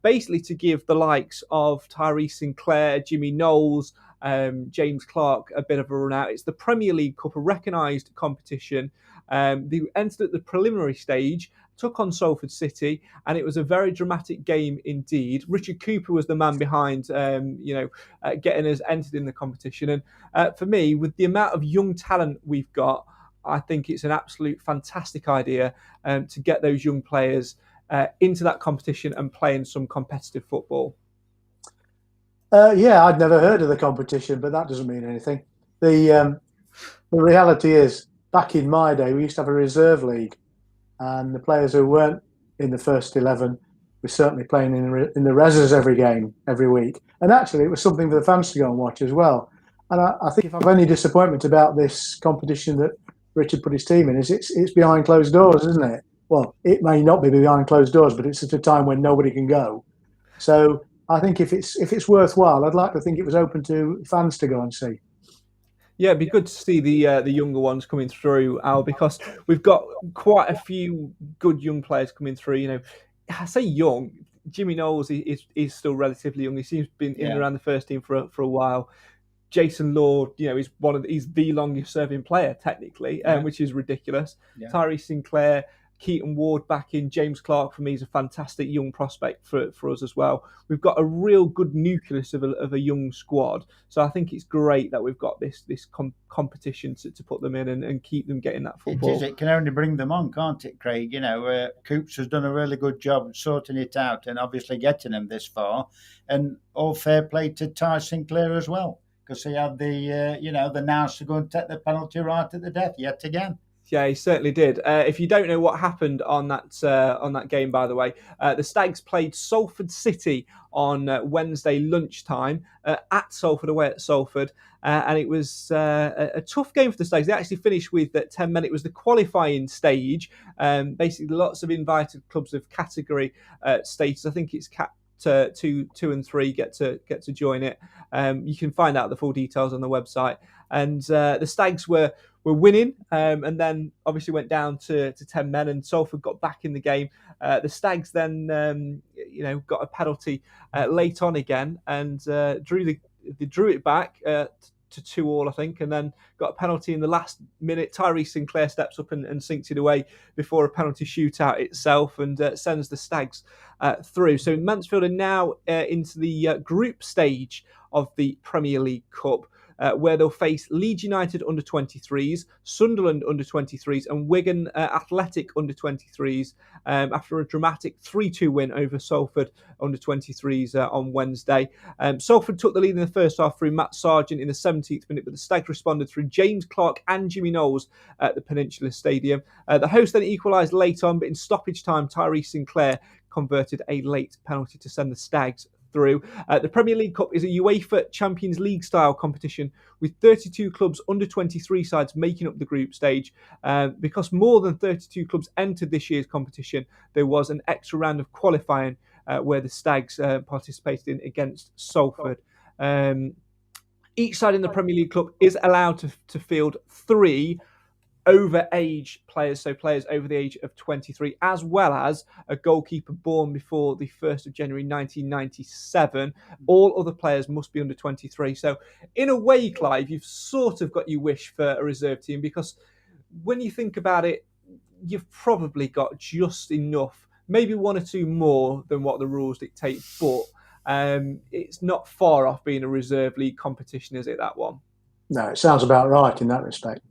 basically to give the likes of Tyree Sinclair, Jimmy Knowles, James Clark a bit of a run out. It's the Premier League Cup, a recognised competition. They entered at the preliminary stage, took on Salford City, and it was a very dramatic game indeed. Richard Cooper was the man behind, getting us entered in the competition. And for me, with the amount of young talent we've got, I think it's an absolute fantastic idea to get those young players into that competition and playing some competitive football. I'd never heard of the competition, but that doesn't mean anything. The reality is, back in my day, we used to have a reserve league, and the players who weren't in the first 11 were certainly playing in the reserves every week. And actually, it was something for the fans to go and watch as well. And I think if I've any disappointment about this competition that Richard put his team in, is it's behind closed doors, isn't it? Well, it may not be behind closed doors, but it's at a time when nobody can go. So I think if it's worthwhile, I'd like to think it was open to fans to go and see. Yeah, it'd be good to see the younger ones coming through, Al, because we've got quite a few good young players coming through. I say young. Jimmy Knowles is still relatively young. He seems to be in and around the first team for a while. Jason Lord, he's the longest serving player technically, which is ridiculous. Yeah. Tyree Sinclair, Keaton Ward back in, James Clark for me is a fantastic young prospect for us as well. We've got a real good nucleus of a young squad, so I think it's great that we've got this competition to put them in and keep them getting that football. It is. It can only bring them on, can't it, Craig? Coops has done a really good job sorting it out and obviously getting them this far, and all fair play to Ty Sinclair as well, because he had the nous to go and take the penalty right at the death yet again. Yeah, he certainly did. If you don't know what happened on that game, by the way, the Stags played Salford City on Wednesday lunchtime at Salford, away at Salford, and it was a tough game for the Stags. They actually finished with 10 men. It was the qualifying stage. Basically, lots of invited clubs of category status. I think it's Cat 2 and 3 get to join it. You can find out the full details on the website. And the Stags were winning, and then obviously went down to 10 men, and Salford got back in the game. The Stags then got a penalty late on again, and drew it back to 2-2, I think, and then got a penalty in the last minute. Tyrese Sinclair steps up and sinks it away before a penalty shootout itself, and sends the Stags through. So Mansfield are now into the group stage of the Premier League Cup, where they'll face Leeds United under-23s, Sunderland under-23s, and Wigan Athletic under-23s after a dramatic 3-2 win over Salford under-23s on Wednesday. Salford took the lead in the first half through Matt Sargent in the 17th minute, but the Stags responded through James Clark and Jimmy Knowles at the Peninsula Stadium. The hosts then equalised late on, but in stoppage time, Tyrese Sinclair converted a late penalty to send the Stags through. The Premier League Cup is a UEFA Champions League style competition with 32 clubs under 23 sides making up the group stage. Because more than 32 clubs entered this year's competition, there was an extra round of qualifying where the Stags participated in against Salford. Each side in the Premier League Cup is allowed to field 3 over-age players, so players over the age of 23, as well as a goalkeeper born before the 1st of January 1997. All other players must be under 23. So in a way, Clive, you've sort of got your wish for a reserve team, because when you think about it, you've probably got just enough, maybe 1 or 2 more than what the rules dictate, but it's not far off being a reserve league competition, is it, that one? No, it sounds about right in that respect.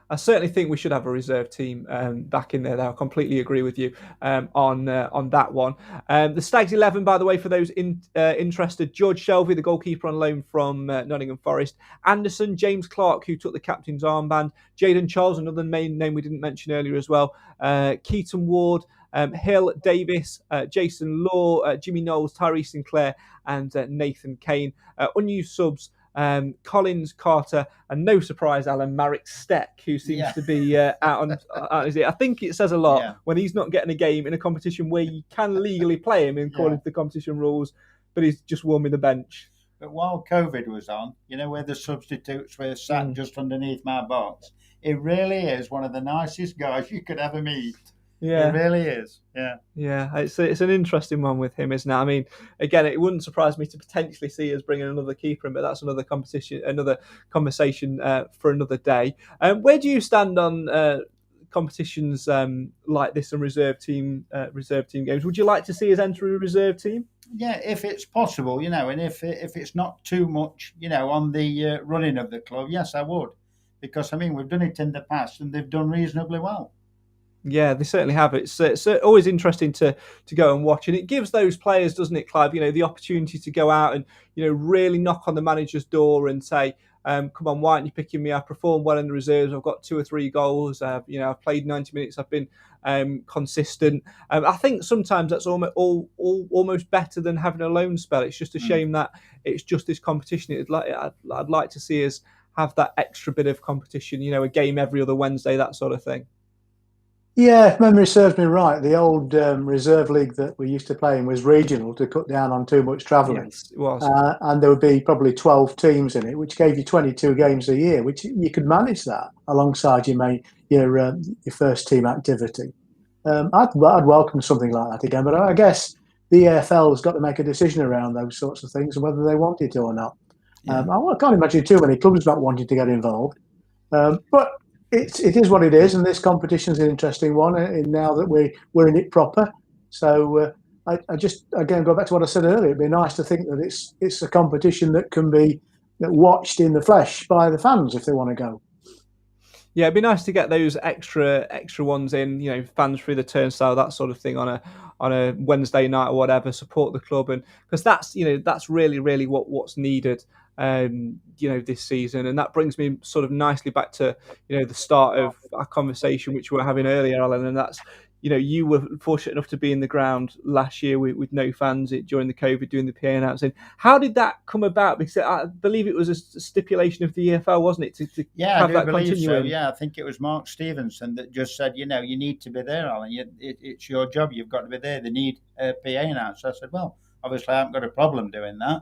I certainly think we should have a reserve team back in there. I completely agree with you on that one. The Stags 11, by the way, for those interested: George Shelby, the goalkeeper on loan from Nottingham Forest; Anderson, James Clark, who took the captain's armband; Jayden Charles, another main name we didn't mention earlier as well; Keaton Ward, Hill, Davis, Jason Law, Jimmy Knowles, Tyrese Sinclair, and Nathan Kane. Unused subs: Collins, Carter, and no surprise, Alan, Marek Steck, who seems to be out on. I think it says a lot when he's not getting a game in a competition where you can legally play him according to the competition rules, but he's just warming the bench. But while COVID was on, where the substitutes were sat just underneath my box, it really is one of the nicest guys you could ever meet. Yeah, it really is. Yeah. It's an interesting one with him, isn't it? I mean, again, it wouldn't surprise me to potentially see us bringing another keeper in, but that's another conversation for another day. Where do you stand on competitions like this and reserve team games? Would you like to see us enter a reserve team? Yeah, if it's possible, and if it's not too much, on the running of the club, yes, I would, because we've done it in the past and they've done reasonably well. Yeah, they certainly have. It's always interesting to go and watch, and it gives those players, doesn't it, Clive? The opportunity to go out and really knock on the manager's door and say, "Come on, why aren't you picking me? I performed well in the reserves. I've got 2 or 3 goals. I've played 90 minutes. I've been consistent." I think sometimes that's almost better than having a loan spell. It's just a shame that it's just this competition. I'd like to see us have that extra bit of competition. A game every other Wednesday, that sort of thing. Yeah, if memory serves me right, the old reserve league that we used to play in was regional to cut down on too much travelling. Yes, it was. And there would be probably 12 teams in it, which gave you 22 games a year, which you could manage that alongside your first team activity. I'd welcome something like that again, but I guess the EFL has got to make a decision around those sorts of things and whether they want it or not. I can't imagine too many clubs not wanting to get involved. But it is what it is, and this competition is an interesting one. And now that we're in it proper, so I just again go back to what I said earlier. It'd be nice to think that it's a competition that can be watched in the flesh by the fans if they want to go. Yeah, it'd be nice to get those extra ones in. Fans through the turnstile, that sort of thing on a Wednesday night or whatever. Support the club, and because that's really what's needed. This season, and that brings me sort of nicely back to the start of our conversation which we were having earlier, Alan, and that's you were fortunate enough to be in the ground last year with no fans during the COVID, doing the PA announcing. How did that come about? Because I believe it was a stipulation of the EFL, wasn't it, to have that continuing? So. Yeah, I think it was Mark Stevenson that just said, you need to be there, Alan. It's your job. You've got to be there. They need a PA announcer. I said, well, obviously I haven't got a problem doing that.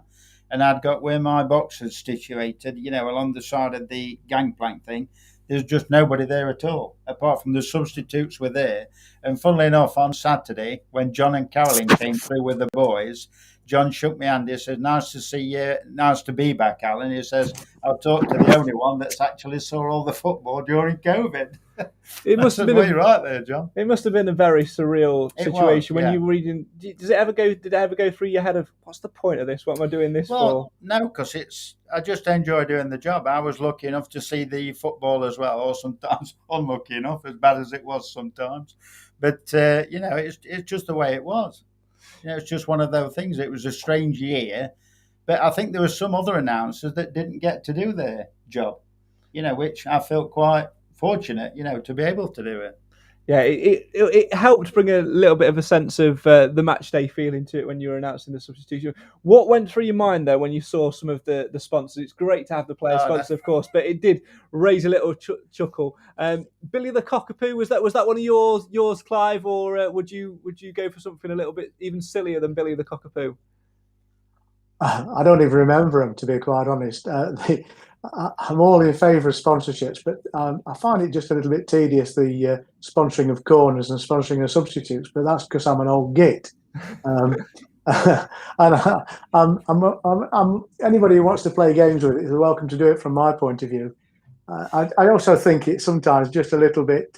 And I'd got where my box is situated, along the side of the gangplank thing. There's just nobody there at all, apart from the substitutes were there. And funnily enough, on Saturday, when John and Caroline came through with the boys, John shook my hand. He says, "Nice to see you. Nice to be back, Alan." He says, "I've talked to the only one that's actually saw all the football during COVID." It must have been you're right there, John. It must have been a very surreal situation when yeah. you were reading. Did it ever go through your head of what's the point of this? What am I doing this for? No, because I just enjoy doing the job. I was lucky enough to see the football as well, or sometimes unlucky enough, as bad as it was sometimes. But it's just the way it was. It's just one of those things. It was a strange year, but I think there were some other announcers that didn't get to do their job. Which I felt quite fortunate, to be able to do it. Yeah, it helped bring a little bit of a sense of the match day feeling to it when you were announcing the substitution. What went through your mind though when you saw some of the sponsors? It's great to have the player sponsors, of course, but it did raise a little chuckle. Billy the Cockapoo, was that one of yours, Clive, or would you go for something a little bit even sillier than Billy the Cockapoo? I don't even remember them, to be quite honest. I'm all in favour of sponsorships, but I find it just a little bit tedious, the sponsoring of corners and sponsoring of substitutes. But that's because I'm an old git. And I'm anybody who wants to play games with it is welcome to do it from my point of view. I also think it's sometimes just a little bit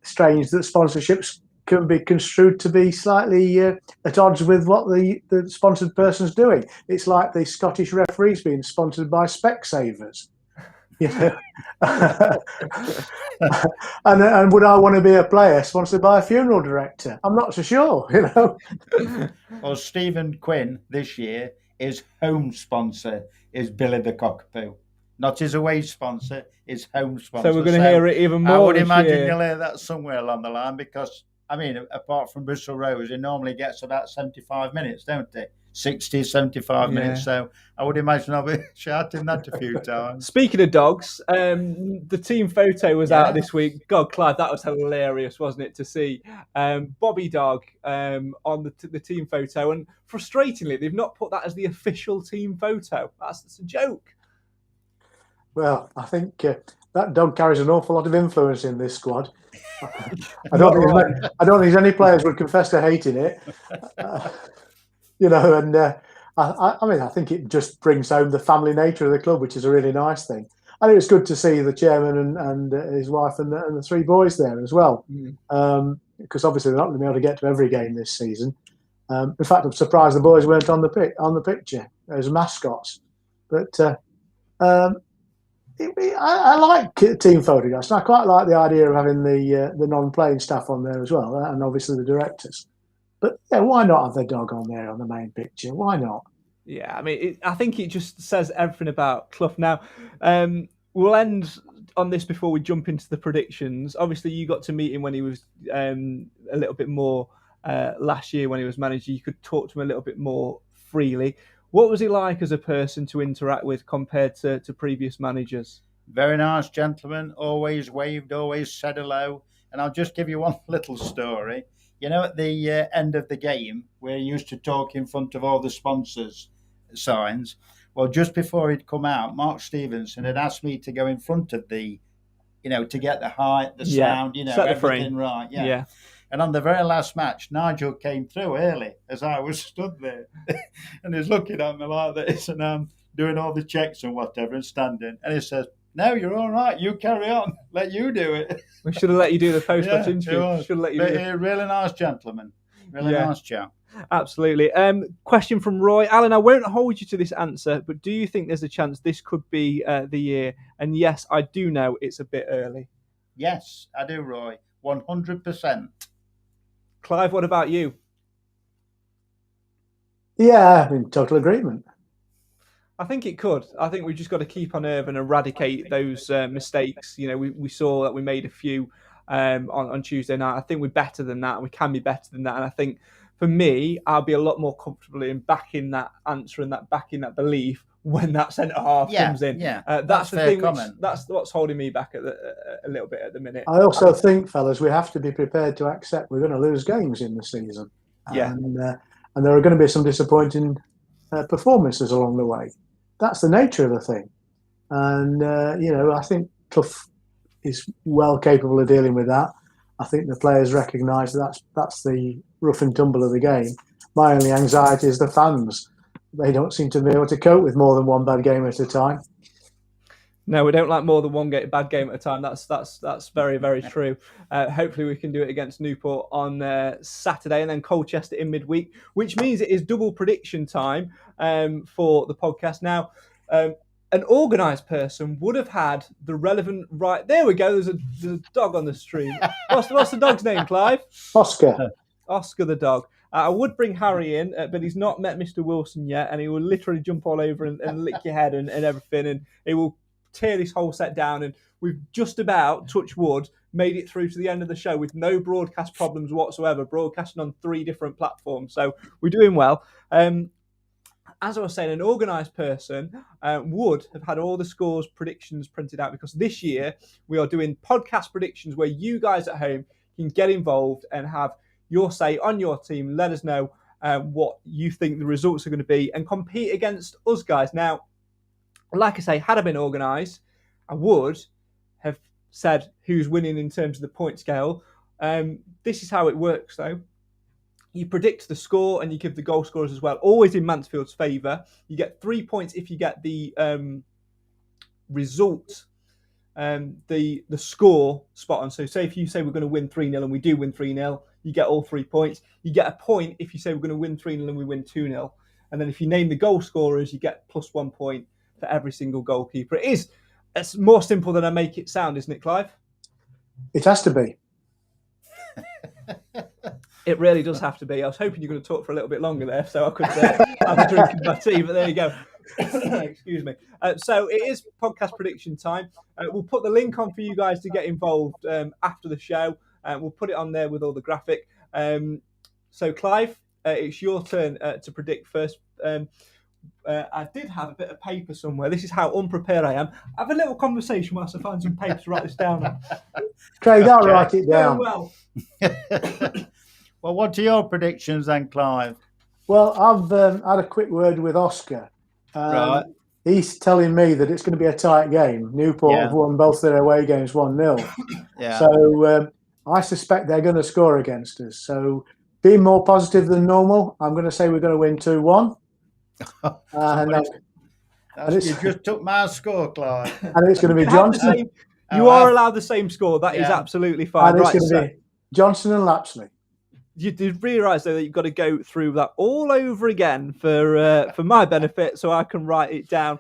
strange that sponsorships can be construed to be slightly at odds with what the sponsored person's doing. It's like the Scottish referees being sponsored by Specsavers. And would I want to be a player sponsored by a funeral director? I'm not so sure, Well, Stephen Quinn this year, his home sponsor is Billy the Cockapoo. Not his away sponsor, his home sponsor. So we're going to hear it even more. I would imagine you'll hear that somewhere along the line because, apart from Bristol Rovers, it normally gets about 75 minutes, don't it? 60, 75 minutes. So I would imagine I'll be shouting that a few times. Speaking of dogs, the team photo was out this week. God, Clive, that was hilarious, wasn't it, to see Bobby Dog on the team photo. And frustratingly, they've not put that as the official team photo. That's a joke. Well, I think that dog carries an awful lot of influence in this squad. I don't think any players would confess to hating it. I think it just brings home the family nature of the club, which is a really nice thing. I think it's good to see the chairman and his wife and the three boys there as well, because obviously they're not going to be able to get to every game this season. In fact, I'm surprised the boys weren't on the picture as mascots. But I like team photographs. And I quite like the idea of having the non-playing staff on there as well, and obviously the directors. But why not have the dog on there on the main picture? Why not? Yeah, I think it just says everything about Clough. Now, we'll end on this before we jump into the predictions. Obviously, you got to meet him when he was a little bit more last year when he was manager. You could talk to him a little bit more freely. What was he like as a person to interact with compared to previous managers? Very nice gentleman, always waved, always said hello. And I'll just give you one little story. At the end of the game, where he used to talk in front of all the sponsors' signs, well, just before he'd come out, Mark Stevenson had asked me to go in front of the, to get the height, the sound, everything right. Yeah. And on the very last match, Nigel came through early as I was stood there. And he's looking at me like this, and I'm doing all the checks and whatever and standing. And he says, "No, you're all right. You carry on. Let you do it." We should have let you do the post-match interview. Should have let you do it. Really nice gentleman. Really nice chap. Absolutely. Question from Roy. Alan, I won't hold you to this answer, but do you think there's a chance this could be the year? And yes, I do know it's a bit early. Yes, I do, Roy. 100%. Clive, what about you? Yeah, I'm in total agreement. I think it could. I think we've just got to keep on Irv and eradicate those mistakes. We saw that we made a few on Tuesday night. I think we're better than that, and we can be better than that. And I think for me, I'll be a lot more comfortable in backing that answer and backing that belief when that centre half comes in. Yeah, that's the thing. That's what's holding me back a little bit at the minute. I also think, fellas, we have to be prepared to accept we're going to lose games in the season. Yeah, and there are going to be some disappointing performances along the way. That's the nature of the thing, and I think Clough is well capable of dealing with that. I think the players recognise that's the rough and tumble of the game. My only anxiety is the fans. They don't seem to be able to cope with more than one bad game at a time. No, we don't like more than one bad game at a time. That's very, very true. Hopefully we can do it against Newport on Saturday and then Colchester in midweek, which means it is double prediction time for the podcast. Now, an organised person would have had the relevant right. There we go. There's a dog on the stream. What's the dog's name, Clive? Oscar. Oscar the dog. I would bring Harry in, but he's not met Mr. Wilson yet, and he will literally jump all over and lick your head and everything, and he will tear this whole set down. And we've just about, touch wood, made it through to the end of the show with no broadcast problems whatsoever, broadcasting on 3 different platforms. So we're doing well. As I was saying, an organised person would have had all the scores predictions printed out, because this year we are doing podcast predictions where you guys at home can get involved and have your say on your team. Let us know what you think the results are going to be and compete against us guys. Now, like I say, had I been organised, I would have said who's winning in terms of the point scale. This is how it works, though. You predict the score and you give the goal scorers as well, always in Mansfield's favour. You get 3 points if you get the result, the score spot on. So say if you say we're going to win 3-0 and we do win 3-0, you get all 3 points. You get a point if you say we're going to win 3-0 and we win 2-0. And then if you name the goal scorers, you get plus 1 point for every single goalkeeper. It's more simple than I make it sound, isn't it, Clive? It has to be. It really does have to be. I was hoping you were going to talk for a little bit longer there so I could have a drink of my tea, but there you go. Excuse me. So it is podcast prediction time. We'll put the link on for you guys to get involved after the show. We'll put it on there with all the graphic. So Clive, it's your turn to predict first. I did have a bit of paper somewhere. This is how unprepared I am. Have a little conversation whilst I find some paper to write this down on. Craig, I'll write it down. Well. Well, what are your predictions then, Clive? Well, I've had a quick word with Oscar. Right. He's telling me that it's going to be a tight game. Newport have won both their away games 1-0. Yeah. So I suspect they're going to score against us. So being more positive than normal, I'm going to say we're going to win 2-1. You just took my score, Clive. And it's going to be Johnson. You are allowed the same score. That is absolutely fine. And it's going to be Johnson and Lapsley. You did realise, though, that you've got to go through that all over again for my benefit, so I can write it down.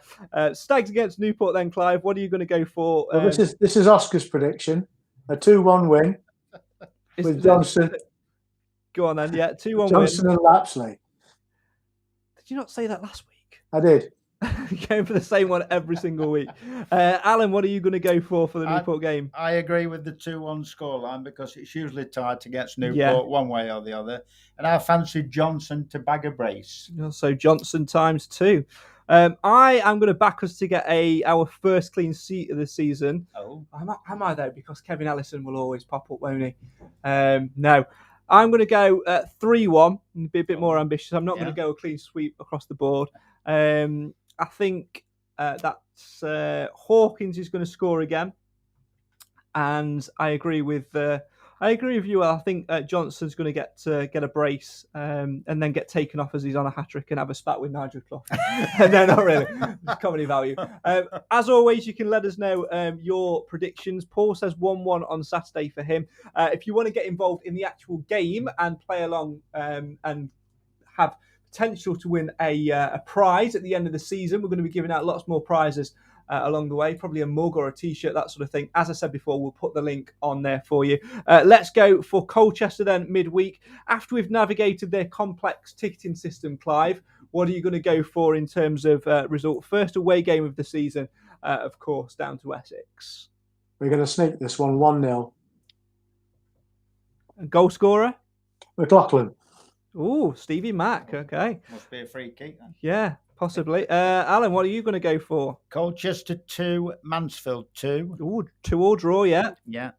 Stags against Newport, then, Clive. What are you going to go for? Well, this is Oscar's prediction: a 2-1 win with Johnson. Go on then, yeah, 2-1 win. Johnson and Lapsley. Did you not say that last week? I did. Going for the same one every single week. Alan, what are you going to go for the Newport game? I agree with the 2-1 scoreline because it's usually tight against Newport one way or the other. And I fancy Johnson to bag a brace. So Johnson times 2. I am going to back us to get our first clean sheet of the season. Oh. Am I though? Because Kevin Ellison will always pop up, won't he? No. I'm going to go 3-1 and be a bit more ambitious. I'm not going to go a clean sweep across the board. I think that's Hawkins is going to score again, and I agree with you. I think Johnson's going to get a brace and then get taken off as he's on a hat trick and have a spat with Nigel Clough. No, not really. It's comedy value. As always, you can let us know your predictions. Paul says 1-1 on Saturday for him. If you want to get involved in the actual game and play along and have potential to win a prize at the end of the season, we're going to be giving out lots more prizes along the way, probably a mug or a t-shirt, that sort of thing. As I said before, we'll put the link on there for you. Let's go for Colchester then midweek. After we've navigated their complex ticketing system, Clive, what are you going to go for in terms of result? First away game of the season, of course, down to Essex. We're going to sneak this one 1-0. Goal scorer? McLaughlin. Oh, Stevie Mack. Okay. Must be a free kick then. Yeah, possibly. Alan, what are you going to go for? Colchester 2, Mansfield 2. Ooh, 2-2 draw, yeah. Yeah.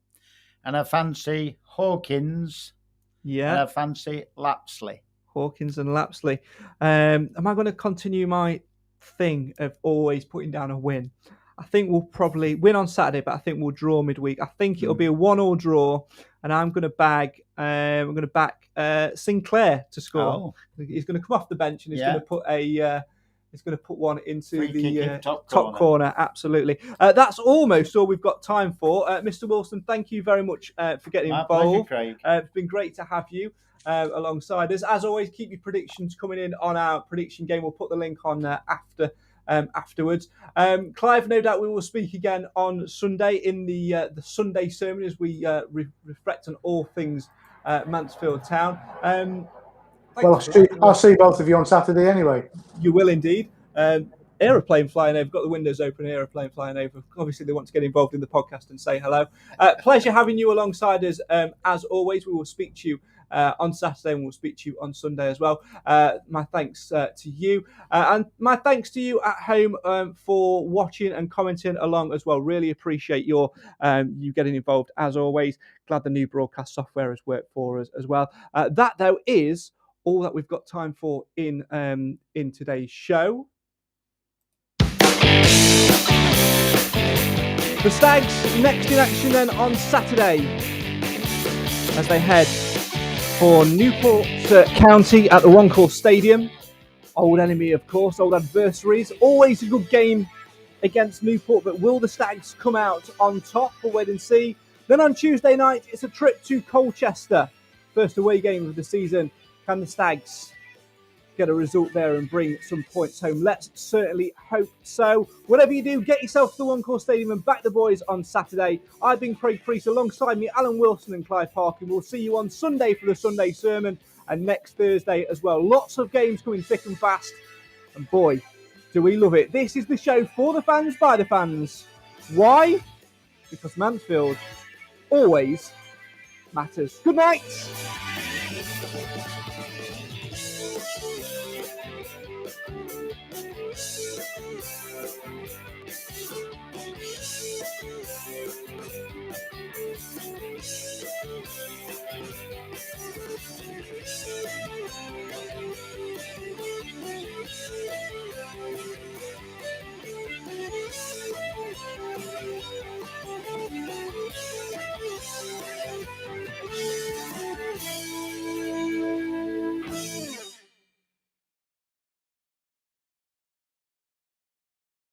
And I fancy Hawkins. Yeah. And I fancy Lapsley. Hawkins and Lapsley. Am I going to continue my thing of always putting down a win? I think we'll probably win on Saturday, but I think we'll draw midweek. I think it'll be a 1-1 draw, and I'm going to back Sinclair to score. Oh. He's going to come off the bench and he's going to put he's going to put one into Free kick the in top corner. Absolutely. That's almost all we've got time for. Mr. Wilson, thank you very much for getting involved. Pleasure, Craig. It's been great to have you alongside us. As always, keep your predictions coming in on our prediction game. We'll put the link on afterwards. Clive, no doubt we will speak again on Sunday in the Sunday sermon as we reflect on all things Mansfield Town. Well, I'll see both of you on Saturday anyway. You will indeed. Aeroplane flying over, got the windows open, aeroplane flying over. Obviously, they want to get involved in the podcast and say hello. Pleasure having you alongside us. As always, we will speak to you on Saturday and we'll speak to you on Sunday as well. My thanks to you and my thanks to you at home for watching and commenting along as well. Really appreciate you getting involved as always. Glad the new broadcast software has worked for us as well. That though is all that we've got time for in today's show. The Stags next in action then on Saturday as they head for Newport County at the One Call Stadium. Old enemy, of course, old adversaries. Always a good game against Newport, but will the Stags come out on top? We'll wait and see. Then on Tuesday night, it's a trip to Colchester. First away game of the season. Can the Stags get a result there and bring some points home? Let's certainly hope so. Whatever you do, get yourself to the One Call Stadium and back the boys on Saturday. I've been Craig Priest, alongside me Alan Wilson and Clive Parkin. We'll see you on Sunday for the Sunday sermon and next Thursday as well. Lots of games coming thick and fast, and boy, do we love it. This is the show for the fans, by the fans. Why? Because Mansfield always matters. Good night.